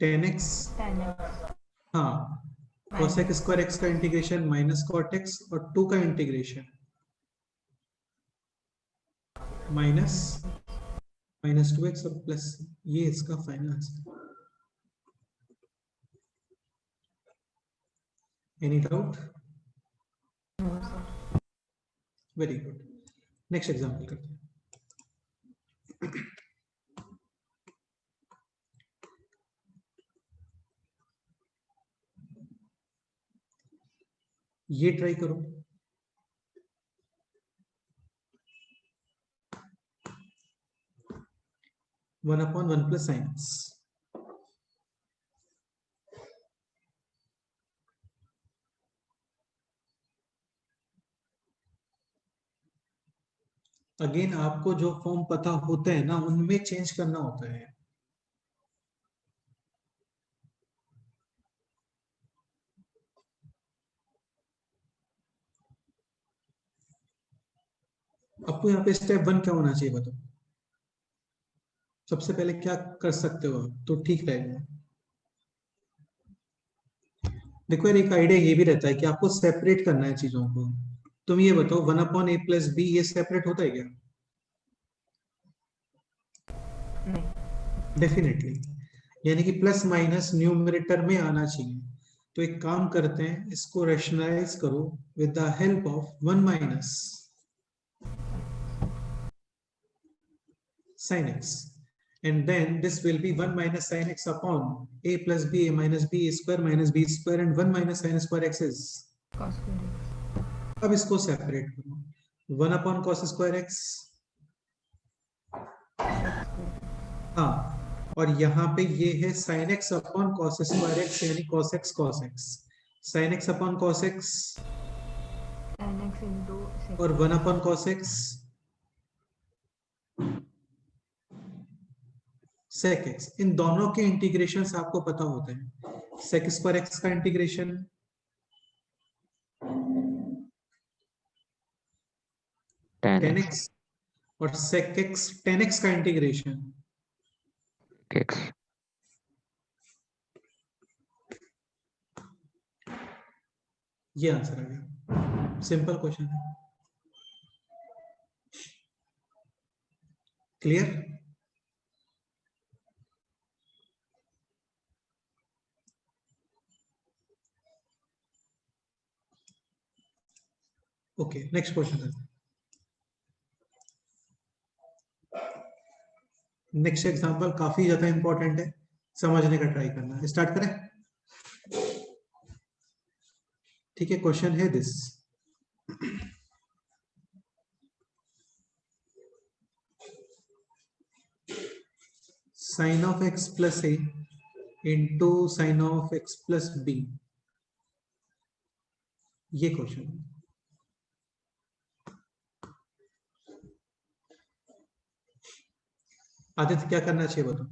10x। 10x हाँ, कॉसेक स्क्वायर एक्स का इंटीग्रेशन माइनस कॉट एक्स, और 2 का इंटीग्रेशन माइनस 2x और प्लस। ये इसका final answer. Any doubt? Very good. Next example करते हैं। ये ट्राई करो, one upon 1 plus sine x. Again आपको जो फॉर्म पता होते हैं ना, उनमें चेंज करना होता है। आपको यहाँ पे स्टेप 1 क्या होना चाहिए बताओ? सबसे पहले क्या कर सकते हो आप तो ठीक रहेगा। देखो यार, एक आइडिया ये भी रहता है कि आपको सेपरेट करना है चीजों को। तुम ये बताओ 1 अपॉन ए प्लस बी ये सेपरेट होता है क्या? डेफिनेटली, यानी कि प्लस माइनस न्यूमरेटर में आना चाहिए। तो एक काम करते हैं, इसको रैशनलाइज करो with the help of 1 minus sin x, and then this will be 1 minus sin x upon a plus b, a minus b, a square minus b square, and 1 minus sin square x is cos square x। अब इसको separate करो, 1 upon cos square x। हाँ, और यहाँ पे ये है sin x upon cos square x, यानी cos x cos x, sin x upon cos x tan x into sec और 1 upon cos x sec x। इन दोनों के इंटीग्रेशंस आपको पता होते हैं। sec स्क्वायर x का इंटीग्रेशन 10 10x और sec x 10x का इंटीग्रेशन x ये आंसर आ गया। सिंपल क्वेश्चन है। क्लियर? ओके, नेक्स्ट क्वेश्चन है। नेक्स्ट एग्जांपल काफी ज्यादा इंपॉर्टेंट है, समझने का ट्राई करना। स्टार्ट करें? ठीक है, क्वेश्चन है this. sin of x plus a into sin of x plus b, ये क्वेश्चन है। आदित्य क्या करना चाहिए बताओ?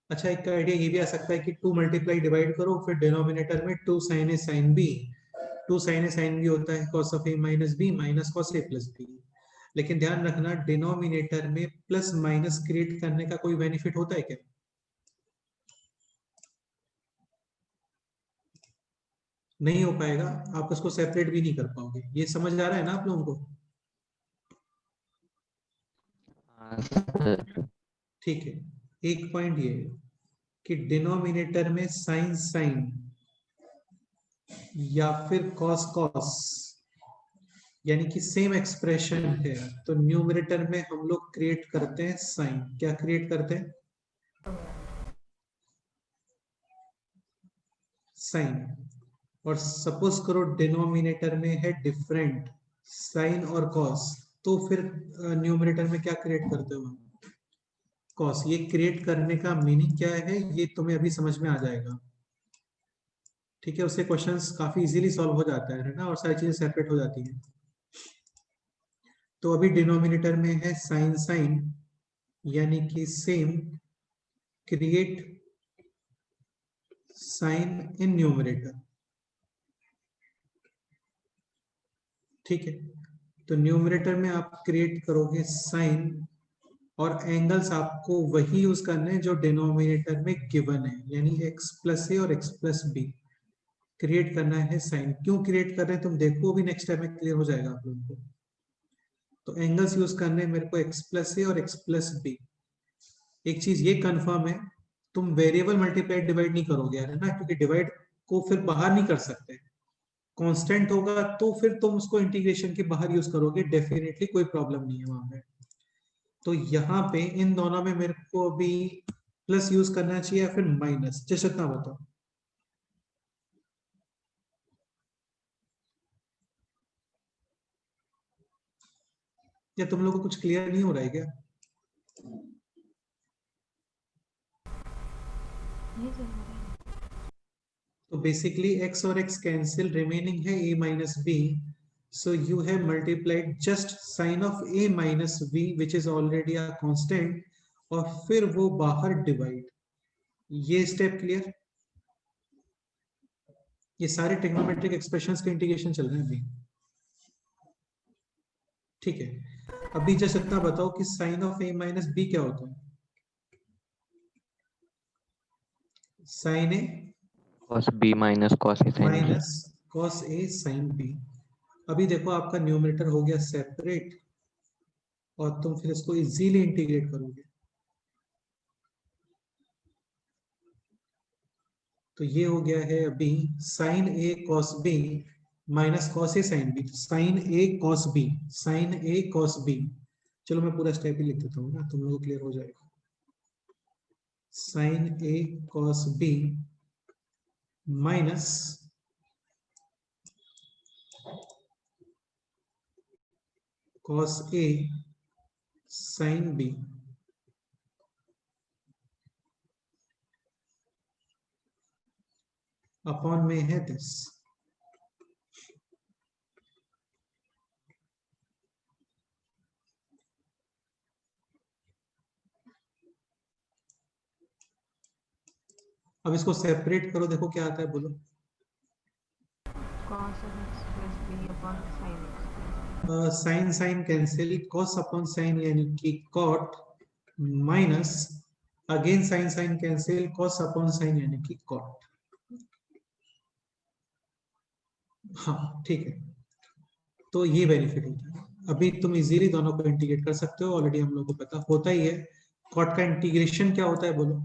अच्छा, एक आइडिया ये भी आ सकता है कि 2 मल्टीप्लाई डिवाइड करो, फिर डिनोमिनेटर में 2 sin a sin b, 2 sin a sin b होता है cos of a minus b minus cos a plus b। लेकिन ध्यान रखना, डिनोमिनेटर में प्लस माइनस क्रिएट करने का कोई बेनिफिट होता है क्या? नहीं हो पाएगा, आप उसको सेपरेट भी नहीं कर पाओगे। ये समझ आ रहा है ना आप लोगों को? हाँ सर। ठीक है, एक पॉइंट ये है कि डिनोमिनेटर में साइन साइन या फिर कॉस कॉस यानी कि सेम एक्सप्रेशन है, तो न्यूमरेटर में हम लोग क्रिएट करते हैं साइन। क्या क्रिएट करते हैं? साइन। और सपोज करो डिनोमिनेटर में है डिफरेंट साइन और कॉस, तो फिर न्यूमरेटर में क्या क्रिएट करते हो? कॉस। ये क्रिएट करने का मीनिंग क्या है ये तुम्हें अभी समझ में आ जाएगा। ठीक है, उससे क्वेश्चंस काफी इजीली सॉल्व हो जाता है ना, और सारी चीजें सेपरेट हो जाती हैं। तो अभी डिनोमिनेटर में है साइन साइन यानी कि same, create sine in numerator. ठीक है, तो न्यूमरेटर में आप क्रिएट करोगे साइन, और एंगल्स आपको वही यूज करने हैं जो डिनोमिनेटर में गिवन है, यानी x प्लस ए और x प्लस बी क्रिएट करना है साइन। क्यों क्रिएट कर रहे हैं तुम देखो, भी नेक्स्ट टाइम में क्लियर हो जाएगा आप लोगों को। तो एंगल्स यूज करने हैं मेरे को x प्लस ए और x प्लस बी। एक चीज ये कंफर्म है, तुम वेरिएबल मल्टीप्लाई डिवाइड नहीं करोगे है ना, क्योंकि डिवाइड को फिर बाहर नहीं कर सकते। कांस्टेंट होगा तो फिर तुम उसको इंटीग्रेशन के बाहर यूज करोगे, डेफिनेटली कोई प्रॉब्लम नहीं है वहां पे। तो यहाँ पे इन दोनों में मेरे को अभी प्लस यूज करना चाहिए या फिर माइनस, जैसे इतना बताओ। या तुम लोगों को कुछ क्लियर नहीं हो रहा है क्या? ये चल रहा है। तो बेसिकली x और x कैंसिल, रिमेनिंग है a minus b. So you have multiplied just sine of a minus b which is already a constant, और फिर वो बाहर डिवाइड। ये स्टेप क्लियर? ये सारे ट्रिग्नोमेट्रिक एक्सप्रेशंस के इंटीग्रेशन चल रहे हैं अभी। ठीक है, अभी जस्ट इतना बताओ कि sine of a minus b क्या होता है? Sine a cos b minus cos a sin b। Minus cos a sine b. अभी देखो आपका न्यूमरेटर हो गया सेपरेट, और तुम फिर इसको इजीली इंटीग्रेट करोगे। तो ये हो गया है अभी sign A cos B minus cos a sine B. Sign A cos B, sign A cos B. चलो मैं पूरा स्टेप ही लिख देता हूँ ना, तुम लोगों को क्लियर हो जाएगा। Sign A cos B minus cos a sine B upon में है 10। अब इसको सेपरेट करो, देखो क्या आता है, बोलो। cos of x plus b upon sin x. Sine sine cancel, cos upon sine यानी कि cot, minus again sine sine cancel, cos upon sine यानी कि कॉट। हाँ ठीक है, तो ये बेनिफिट होता है। अभी तुम इजीली दोनों को इंटीग्रेट कर सकते हो, ऑलरेडी हम लोग को पता होता ही है। कॉट का इंटीग्रेशन क्या होता है, बोलो।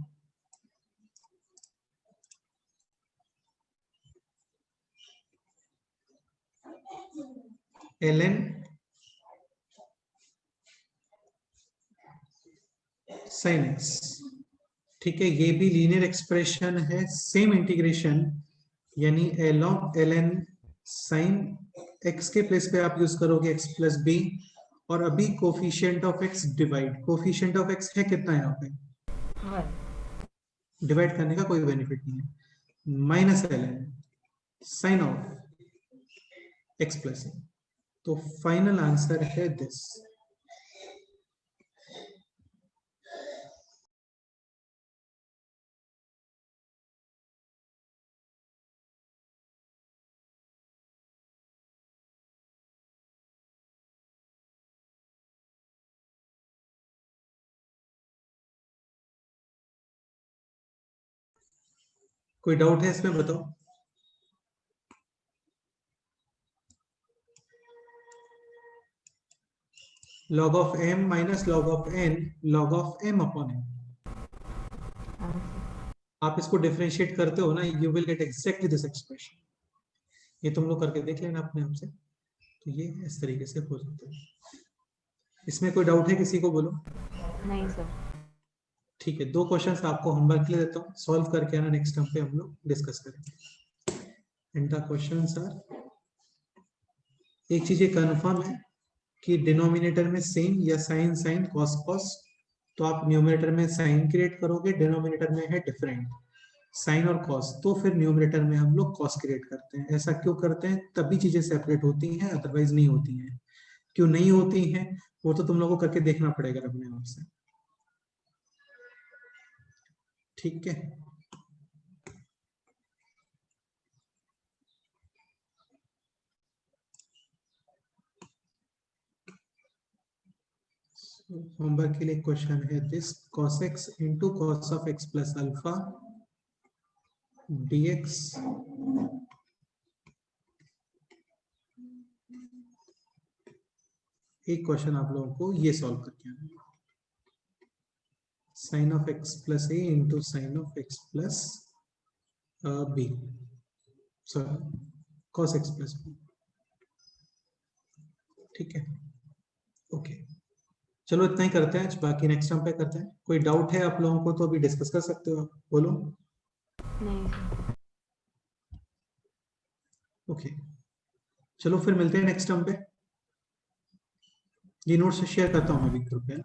ln sin x, ठीक है, ये भी लीनियर एक्सप्रेशन है, सेम इंटीग्रेशन, यानी ln sin x के प्लेस पे आप यूज करोगे x प्लस बी, और अभी coefficient of x divide, coefficient of x है कितना यहाँ पे, 1. डिवाइड करने का कोई बेनिफिट नहीं है, minus ln sin of x plus, तो फाइनल आंसर है दिस। कोई डाउट है इसमें, बताओ। log of m minus log of n, log of m upon n, आप इसको डिफरेंशिएट करते हो ना, you will gate exactly this expression. ये तुम लोग करके देख लेना अपने आप से, तो ये इस तरीके से हो जाता है। इसमें कोई डाउट है किसी को, बोलो। नहीं सर. ठीक है, 2 क्वेश्चंस आपको होमवर्क के लिए देता हूँ, सॉल्व करके आना, नेक्स्ट टाइम पे हम लोग डिस्कस करेंगे। एंड द क्वेश्चंस आर, एक चीज ये कंफर्म है कि डिनोमिनेटर में सेम या साइन साइन कॉस कॉस, तो आप न्यूमरेटर में साइन क्रिएट करोगे, डिनोमिनेटर में है डिफरेंट साइन और कॉस, तो फिर न्यूमरेटर में हम लोग कॉस क्रिएट करते हैं। ऐसा क्यों करते हैं, तभी चीजें सेपरेट होती हैं, अदरवाइज नहीं होती हैं। क्यों नहीं होती हैं वो तो तुम लोगों को करके देखना पड़ेगा अपने आप से, ठीक है। होमवर्क के लिए क्वेश्चन है this, cos x into cos of x plus alpha dx एक क्वेश्चन आप लोगों को ये सॉल्व करके आना है, sine of x plus a into sine of x plus b, sorry cos x plus b, ठीक है। ओके चलो इतना ही करते हैं, बाकी नेक्स्ट टाइम पे करते हैं। कोई डाउट है आप लोगों को तो अभी डिस्कस कर सकते हो आप, बोलो। नहीं सर. ओके चलो फिर मिलते हैं नेक्स्ट टाइम पे। ये नोट्स शेयर करता हूँ मैं भी ग्रुप पे।